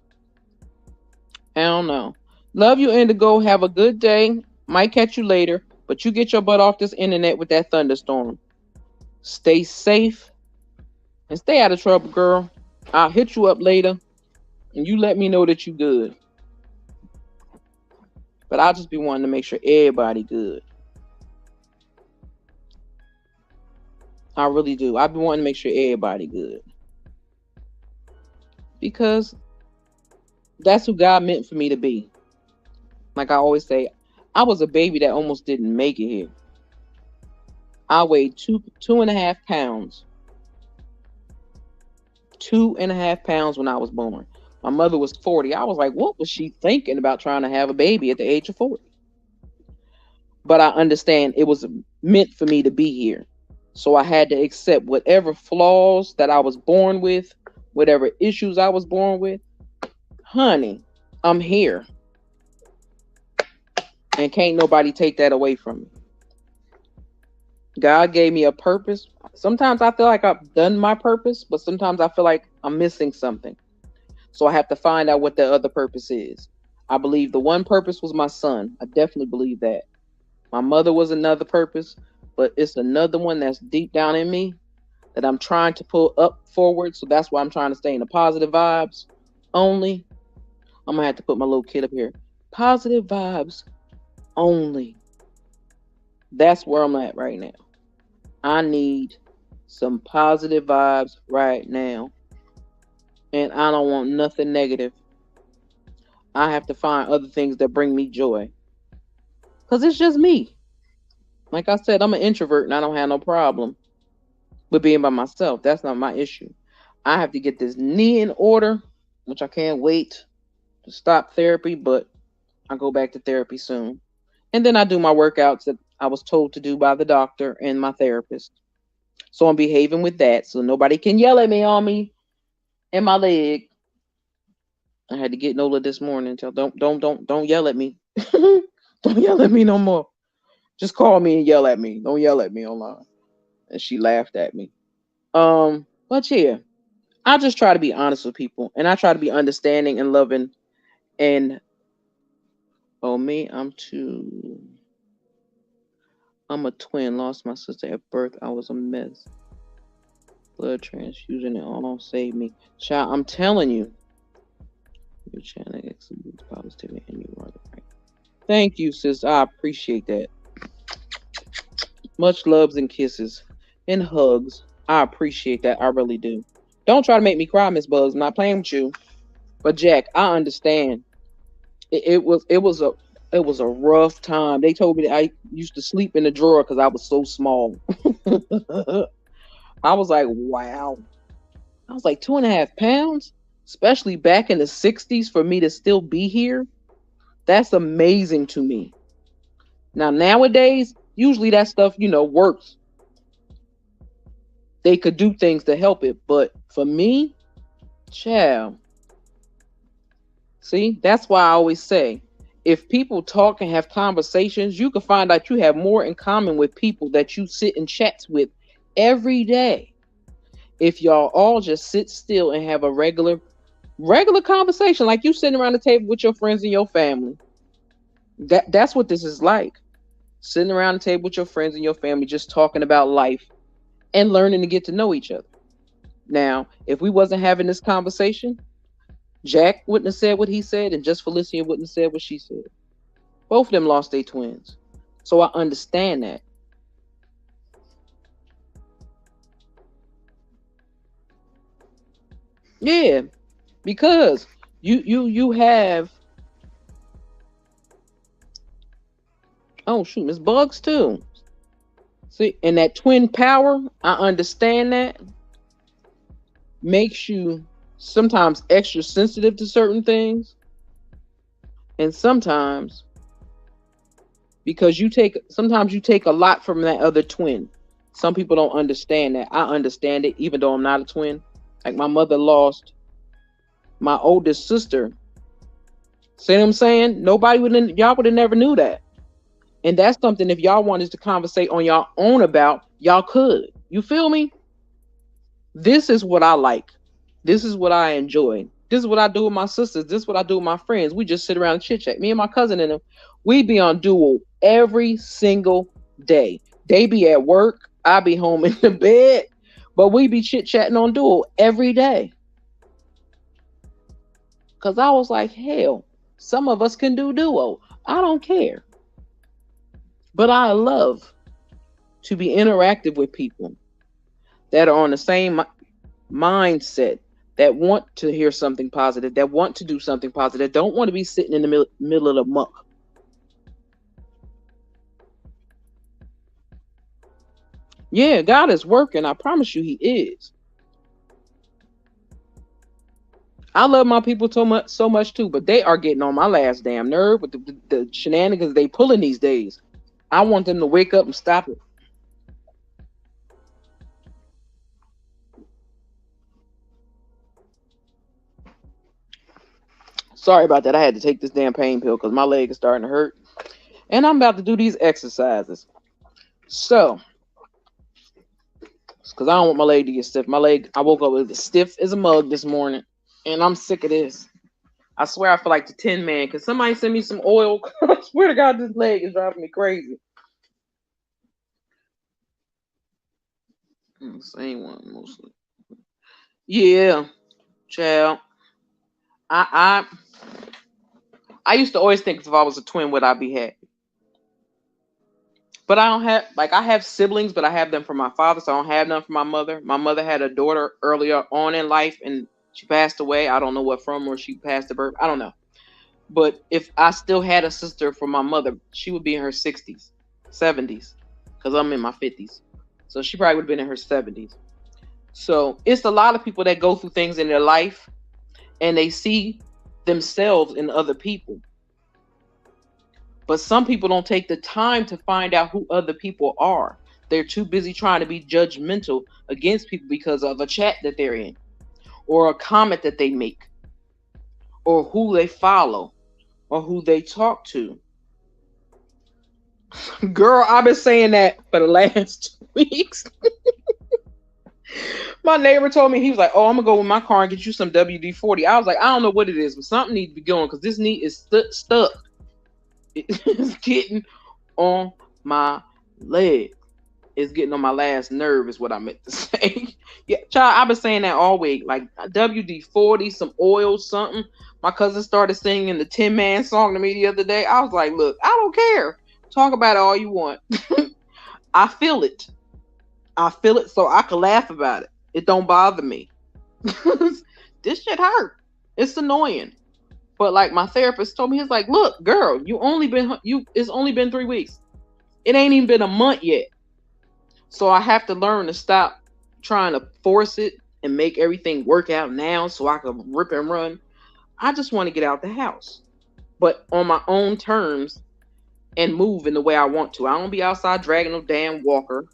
I don't know. Love you, Indigo. Have a good day. Might catch you later, but you get your butt off this internet with that thunderstorm. Stay safe and stay out of trouble, girl. I'll hit you up later and you let me know that you good. But I'll just be wanting to make sure everybody good. I really do. I be wanting to make sure everybody good. Because That's who God meant for me to be. Like I always say, I was a baby that almost didn't make it here. I weighed 2.5 pounds, 2.5 pounds when I was born. My mother was 40. I was like, what was she thinking about trying to have a baby at the age of 40? But I understand it was meant for me to be here. So I had to accept whatever flaws that I was born with, whatever issues I was born with. Honey, I'm here. And can't nobody take that away from me. God gave me a purpose. Sometimes I feel like I've done my purpose, but sometimes I feel like I'm missing something. So I have to find out what the other purpose is. I believe the one purpose was my son. I definitely believe that. My mother was another purpose, but it's another one that's deep down in me that I'm trying to pull up forward. So that's why I'm trying to stay in the positive vibes only. I'm going to have to put my little kid up here. Positive vibes only. That's where I'm at right now. I need some positive vibes right now. And I don't want nothing negative. I have to find other things that bring me joy. Because it's just me. Like I said, I'm an introvert and I don't have no problem with being by myself. That's not my issue. I have to get this knee in order, which I can't wait to stop therapy, but I'll go back to therapy soon. And then I do my workouts that I was told to do by the doctor and my therapist. So I'm behaving with that so nobody can yell at me on me and my leg. I had to get Nola this morning. Tell don't yell at me. Don't yell at me no more. Just call me and yell at me. Don't yell at me online. And she laughed at me. But yeah, I just try to be honest with people and I try to be understanding and loving. And oh me, I'm a twin. Lost my sister at birth. I was a mess. Blood transfusion and all saved me. Child, I'm telling you. Your channel exhibits positivity and you are the right. Thank you, sis. I appreciate that. Much loves and kisses and hugs. I appreciate that. I really do. Don't try to make me cry, Miss Bugs. I'm not playing with you. But Jack, I understand. It was a rough time. They told me that I used to sleep in the drawer because I was so small. I was like, wow. I was like 2.5 pounds, especially back in the 60s for me to still be here. That's amazing to me. Now, nowadays, usually that stuff, works. They could do things to help it. But for me, child, see, that's why I always say if people talk and have conversations, you can find out you have more in common with people that you sit and chats with every day. If y'all all just sit still and have a regular conversation, like you sitting around the table with your friends and your family. That's what this is like. Sitting around the table with your friends and your family, just talking about life and learning to get to know each other. Now, if we wasn't having this conversation, Jack wouldn't have said what he said, and Just Felicia wouldn't have said what she said. Both of them lost their twins. So I understand that. Yeah, because you have, oh shoot, Miss Bugs too. See, and that twin power, I understand that makes you sometimes extra sensitive to certain things, and sometimes because sometimes you take a lot from that other twin. Some people don't understand that. I understand it, even though I'm not a twin. Like my mother lost my oldest sister. See what I'm saying? Y'all would have never knew that. And that's something if y'all wanted to conversate on y'all own about, y'all could. You feel me? This is what I like. This is what I enjoy. This is what I do with my sisters. This is what I do with my friends. We just sit around and chit chat. Me and my cousin and them, we be on Duo every single day. They be at work. I be home in the bed. But we be chit chatting on Duo every day. Because I was like, hell, some of us can do Duo. I don't care. But I love to be interactive with people that are on the same mindset, that want to hear something positive, that want to do something positive, don't want to be sitting in the middle of the muck. Yeah, God is working. I promise you, He is. I love my people so much too, but they are getting on my last damn nerve with the shenanigans they pulling these days. I want them to wake up and stop it. Sorry about that. I had to take this damn pain pill because my leg is starting to hurt, and I'm about to do these exercises. So, because I don't want my leg to get stiff. My leg, I woke up with it stiff as a mug this morning, and I'm sick of this. I swear I feel like the Tin Man. Can somebody send me some oil? I swear to God, this leg is driving me crazy. Same one mostly. Yeah, child. I I used to always think if I was a twin, would I be happy? But I don't have like I have siblings, but I have them from my father, so I don't have none from my mother. My mother had a daughter earlier on in life, and she passed away. I don't know what from, or she passed at birth. I don't know. But if I still had a sister from my mother, she would be in her 60s, 70s, because I'm in my 50s. So she probably would have been in her 70s. So it's a lot of people that go through things in their life and they see themselves in other people. But some people don't take the time to find out who other people are. They're too busy trying to be judgmental against people because of a chat that they're in, or a comment that they make, or who they follow, or who they talk to. Girl, I've been saying that for the last 2 weeks. My neighbor told me, he was like, "Oh, I'm gonna go with my car and get you some WD-40." I was like, "I don't know what it is, but something needs to be going because this knee is stuck. It's getting on my leg. It's getting on my last nerve," is what I meant to say. Yeah, child, I've been saying that all week. Like WD-40, some oil, something. My cousin started singing the Tin Man song to me the other day. I was like, "Look, I don't care. Talk about it all you want. I feel it. I feel it, so I can laugh about it. It don't bother me." This shit hurt. It's annoying. But like my therapist told me, he's like, "Look, girl, It's only been 3 weeks. It ain't even been a month yet. So I have to learn to stop trying to force it and make everything work out now so I can rip and run. I just want to get out the house, but on my own terms and move in the way I want to. I don't be outside dragging no damn walker.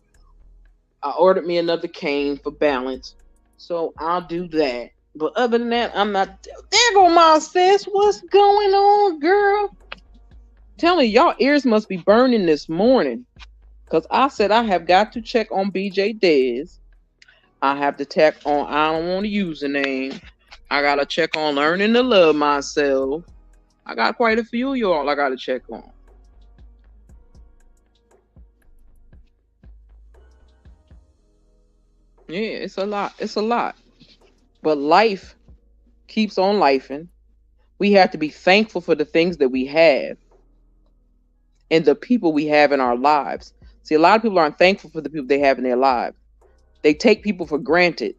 I ordered me another cane for balance, so I'll do that. But other than that, I'm not. There go my sis. What's going on, girl? Tell me, y'all ears must be burning this morning. Because I said I have got to check on BJ Dez. I have to check on I don't want to use the name. I got to check on learning to love myself. I got quite a few of y'all I got to check on. Yeah, it's a lot. It's a lot. But life keeps on lifing. We have to be thankful for the things that we have and the people we have in our lives. See, a lot of people aren't thankful for the people they have in their lives. They take people for granted.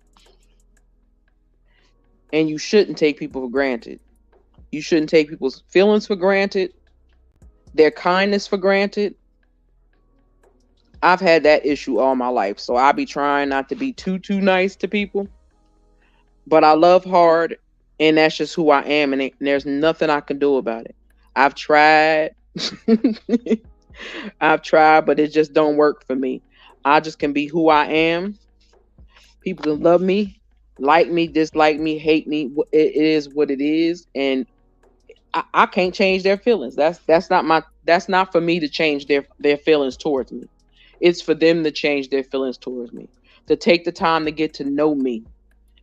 And you shouldn't take people for granted. You shouldn't take people's feelings for granted, their kindness for granted. I've had that issue all my life. So I be trying not to be too nice to people. But I love hard, and that's just who I am, and there's nothing I can do about it. I've tried. I've tried, but it just don't work for me. I just can be who I am. People can love me, like me, dislike me, hate me. It is what it is, and I can't change their feelings. That's not for me to change their feelings towards me. It's for them to change their feelings towards me. To take the time to get to know me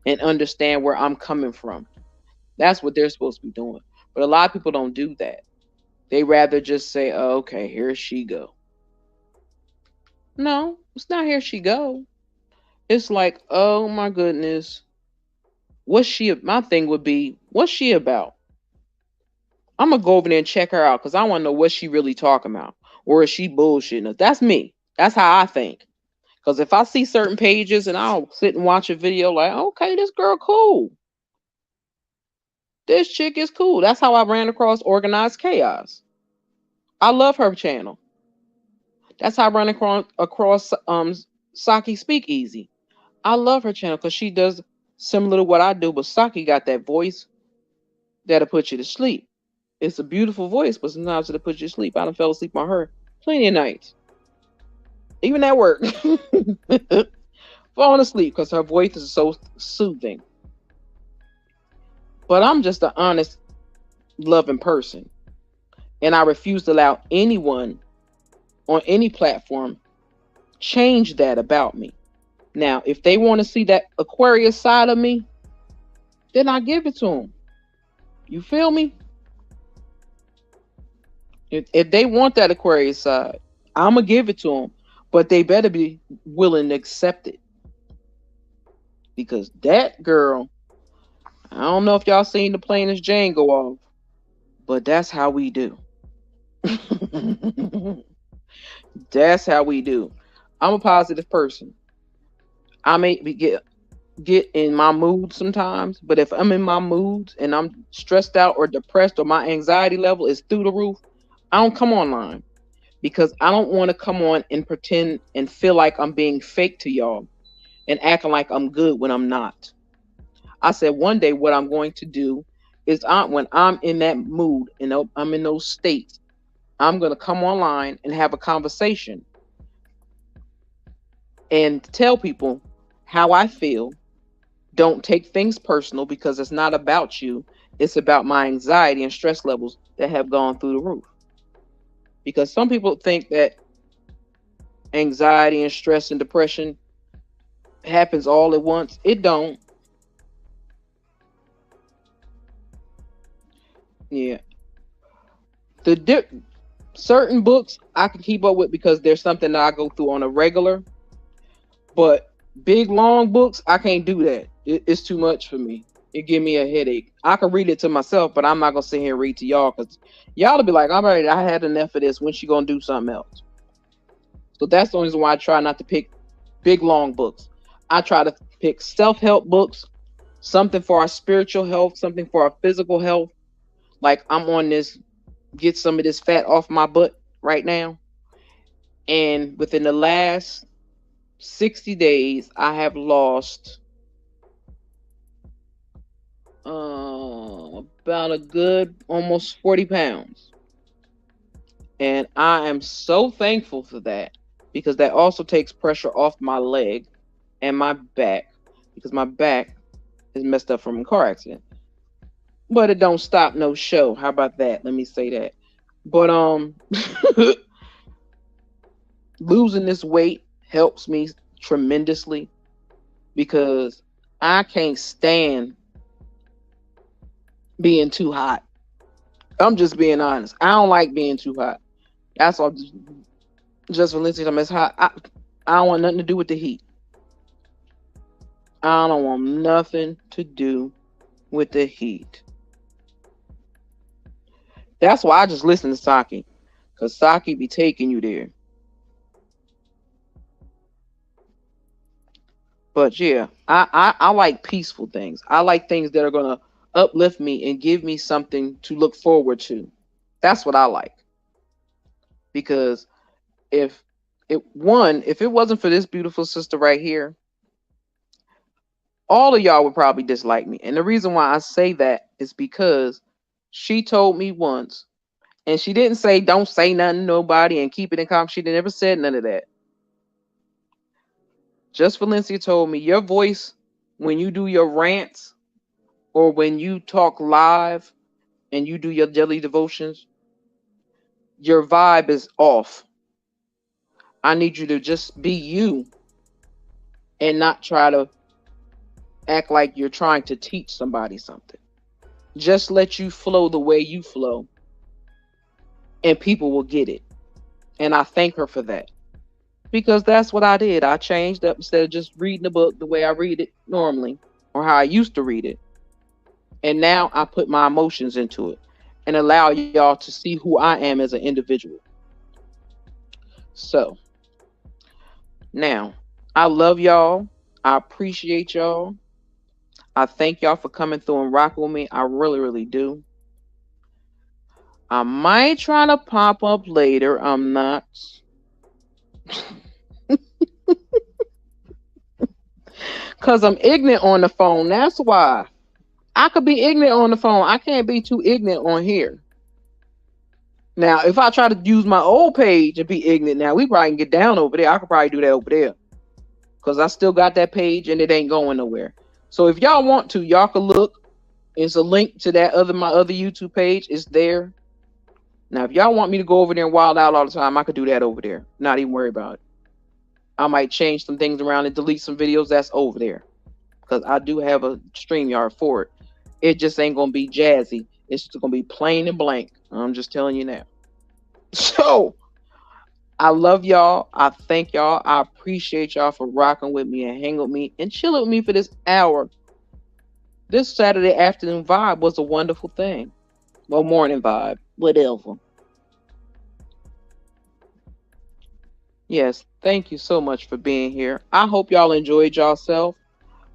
and understand where I'm coming from. That's what they're supposed to be doing. But a lot of people don't do that. They rather just say, "Oh, okay, here she go." No, it's not here she go. It's like, "Oh my goodness, what's she?" My thing would be, "What's she about?" I'm gonna go over there and check her out because I want to know what she really talking about, or is she bullshitting us? That's me. That's how I think. Because if I see certain pages and I'll sit and watch a video, like, okay, this girl cool. This chick is cool. That's how I ran across Organized Chaos. I love her channel. That's how I run across Saki Speakeasy. I love her channel because she does similar to what I do, but Saki got that voice that'll put you to sleep. It's a beautiful voice, but sometimes it'll put you to sleep. I done fell asleep on her plenty of nights. Even at work. Falling asleep because her voice is so soothing. But I'm just an honest, loving person. And I refuse to allow anyone on any platform change that about me. Now, if they want to see that Aquarius side of me, then I give it to them. You feel me? If they want that Aquarius side, I'm going to give it to them. But they better be willing to accept it. Because that girl, I don't know if y'all seen the Plainest Jane go off, but that's how we do. That's how we do. I'm a positive person. I may get in my mood sometimes, but if I'm in my mood and I'm stressed out or depressed or my anxiety level is through the roof, I don't come online because I don't want to come on and pretend and feel like I'm being fake to y'all and acting like I'm good when I'm not. I said one day what I'm going to do is when I'm in that mood and I'm in those states, I'm going to come online and have a conversation and tell people how I feel. Don't take things personal because it's not about you. It's about my anxiety and stress levels that have gone through the roof. Because some people think that anxiety and stress and depression happens all at once. It don't. Yeah. Certain books I can keep up with because there's something that I go through on a regular. But big long books, I can't do that. It's too much for me. It give me a headache. I can read it to myself, but I'm not gonna sit here and read to y'all because y'all will be like, "I'm ready. I had enough of this. When she gonna do something else?" So that's the only reason why I try not to pick big long books. I try to pick self-help books, something for our spiritual health, something for our physical health. Like I'm on this, get some of this fat off my butt right now, and within the last 60 days, I have lost about a good almost 40 pounds. And I am so thankful for that because that also takes pressure off my leg and my back because my back is messed up from a car accident. But it don't stop no show. How about that? Let me say that. But losing this weight helps me tremendously because I can't stand being too hot. I'm just being honest. I don't like being too hot. That's all. Just Valencia, it's hot. I don't want nothing to do with the heat. I don't want nothing to do with the heat. That's why I just listen to Saki, because Saki be taking you there. But yeah, I like peaceful things. I like things that are gonna uplift me and give me something to look forward to. That's what I like. Because if it wasn't for this beautiful sister right here, all of y'all would probably dislike me. And the reason why I say that is because she told me once, and she didn't say don't say nothing to nobody and keep it in calm. She never said none of that. Just Valencia told me your voice when you do your rants or when you talk live and you do your daily devotions, your vibe is off. I need you to just be you and not try to act like you're trying to teach somebody something. Just let you flow the way you flow and people will get it. And I thank her for that. Because that's what I did. I changed up instead of just reading the book the way I read it normally or how I used to read it. And now I put my emotions into it and allow y'all to see who I am as an individual. So now I love y'all. I appreciate y'all. I thank y'all for coming through and rocking with me. I really, really do. I might try to pop up later. I'm not. Because I'm ignorant on the phone. That's why. I could be ignorant on the phone. I can't be too ignorant on here. Now, if I try to use my old page and be ignorant, now we probably can get down over there. I could probably do that over there. Because I still got that page and it ain't going nowhere. So if y'all want to, y'all can look. It's a link to my other YouTube page. It's there. Now, if y'all want me to go over there and wild out all the time, I could do that over there. Not even worry about it. I might change some things around and delete some videos that's over there. Because I do have a StreamYard for it. It just ain't going to be jazzy. It's just going to be plain and blank. I'm just telling you now. So, I love y'all. I thank y'all. I appreciate y'all for rocking with me and hanging with me and chilling with me for this hour. This Saturday afternoon vibe was a wonderful thing. Well, morning vibe. Whatever. Yes, thank you so much for being here. I hope y'all enjoyed yourself.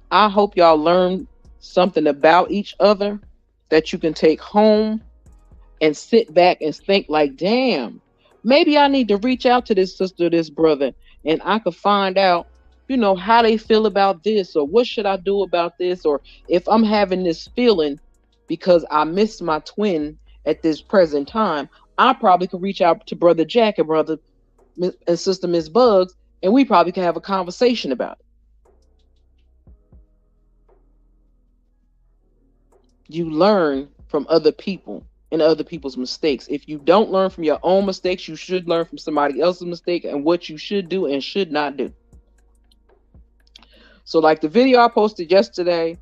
I hope y'all learned something about each other that you can take home and sit back and think like, damn, maybe I need to reach out to this sister, this brother, and I could find out, how they feel about this, or what should I do about this, or if I'm having this feeling because I miss my twin at this present time, I probably could reach out to Brother Jack and Brother and Sister Miss Bugs, and we probably could have a conversation about it. You learn from other people and other people's mistakes. If you don't learn from your own mistakes, you should learn from somebody else's mistake and what you should do and should not do. So, like the video I posted yesterday,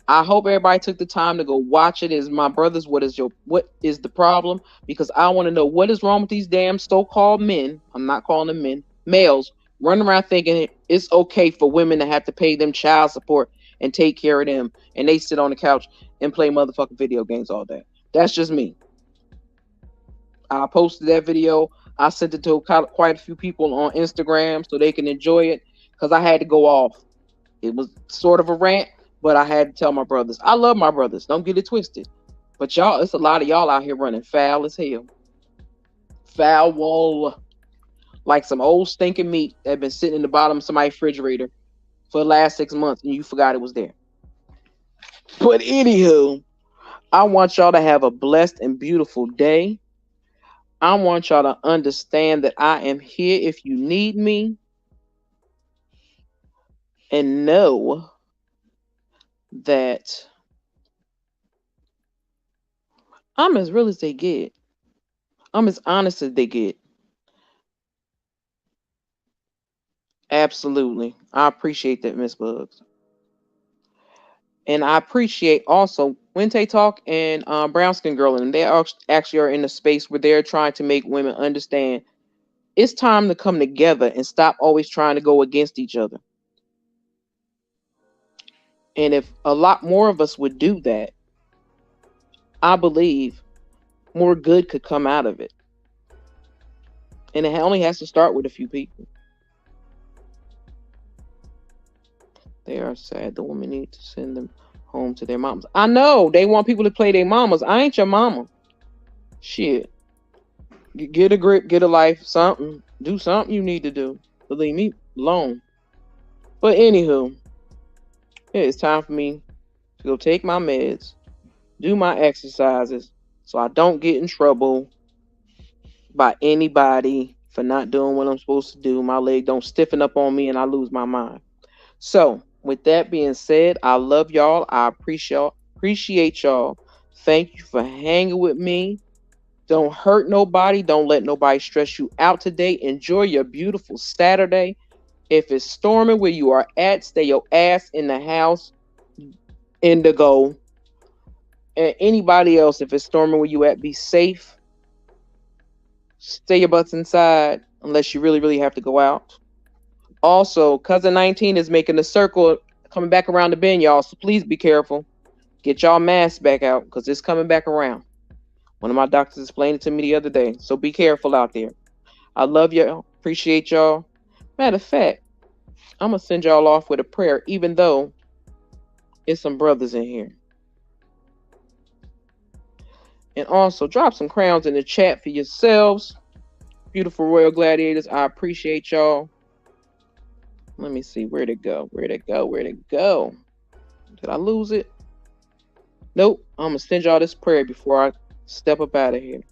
I hope everybody took the time to go watch it. Is my brothers, what is the problem? Because I want to know what is wrong with these damn so-called men. I'm not calling them men, males, running around thinking it's okay for women to have to pay them child support and take care of them, and they sit on the couch and play motherfucking video games all day. That's just me. I posted that video. I sent it to quite a few people on Instagram so they can enjoy it, because I had to go off. It was sort of a rant, but I had to tell my brothers. I love my brothers. Don't get it twisted. But y'all, it's a lot of y'all out here running foul as hell. Foul, like some old stinking meat that been sitting in the bottom of somebody's refrigerator for the last 6 months and you forgot it was there. But anywho, I want y'all to have a blessed and beautiful day. I want y'all to understand that I am here if you need me. And know that I'm as real as they get. I'm as honest as they get. Absolutely. I appreciate that, Miss Bugs. And I appreciate also Wente Talk and Brown Skin Girl, and they actually are in a space where they're trying to make women understand it's time to come together and stop always trying to go against each other. And if a lot more of us would do that, I believe more good could come out of it. And it only has to start with a few people. They are sad. The women need to send them home to their mamas. I know they want people to play their mamas. I ain't your mama. Shit. Get a grip, get a life, something. Do something you need to do. But leave me alone. But anywho, it's time for me to go take my meds, do my exercises, so I don't get in trouble by anybody for not doing what I'm supposed to do. My leg don't stiffen up on me and I lose my mind. So, with that being said, I love y'all. I appreciate y'all. Thank you for hanging with me. Don't hurt nobody. Don't let nobody stress you out today. Enjoy your beautiful Saturday. If it's storming where you are at, stay your ass in the house. Indigo. And anybody else, if it's storming where you at, be safe. Stay your butts inside unless you really, really have to go out. Also, Cousin 19 is making a circle coming back around the bend, y'all. So please be careful. Get y'all masks back out because it's coming back around. One of my doctors explained it to me the other day. So be careful out there. I love y'all. Appreciate y'all. Matter of fact, I'm going to send y'all off with a prayer, even though It's some brothers in here. And also drop some crowns in the chat for yourselves. Beautiful Royal Gladiators. I appreciate y'all. Let me see. Where'd it go? Where'd it go? Where'd it go? Did I lose it? Nope. I'm going to send y'all this prayer before I step up out of here.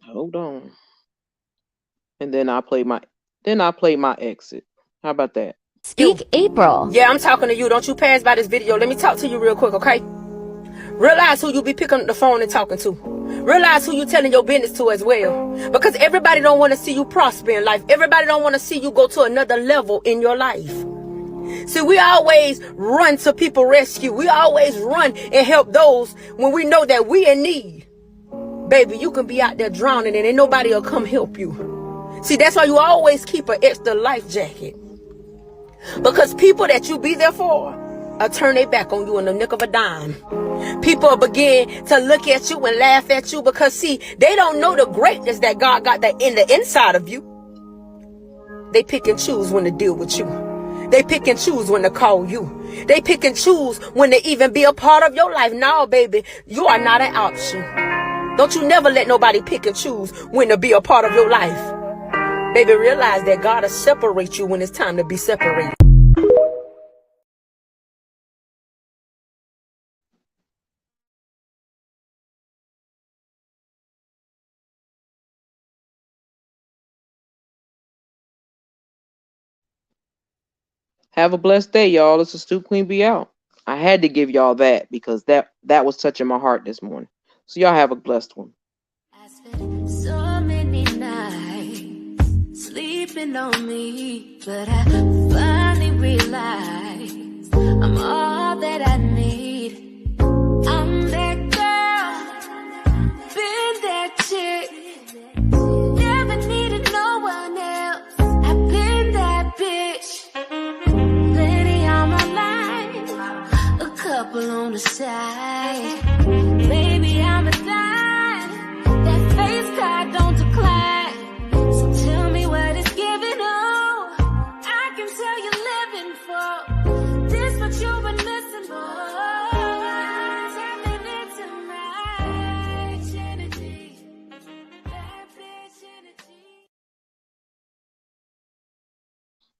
Hold on. And then I play my exit. How about that? Speak April. Yeah, I'm talking to you. Don't you pass by this video. Let me talk to you real quick, okay? Realize who you be picking up the phone and talking to. Realize who you telling your business to as well. Because everybody don't want to see you prosper in life. Everybody don't want to see you go to another level in your life. See, we always run to people rescue. We always run and help those when we know that we in need. Baby, you can be out there drowning and ain't nobody will come help you. See, that's why you always keep an extra life jacket. Because people that you be there for will turn their back on you in the nick of a dime. People will begin to look at you and laugh at you because, see, they don't know the greatness that God got that in the inside of you. They pick and choose when to deal with you. They pick and choose when to call you. They pick and choose when to even be a part of your life. No, baby, you are not an option. Don't you never let nobody pick and choose when to be a part of your life. Baby, realize that God will separate you when it's time to be separated. Have a blessed day, y'all. This is Stu Queen Be out. I had to give y'all that because that was touching my heart this morning. So y'all have a blessed one. I spent so many nights sleeping on me, but I finally realized I'm all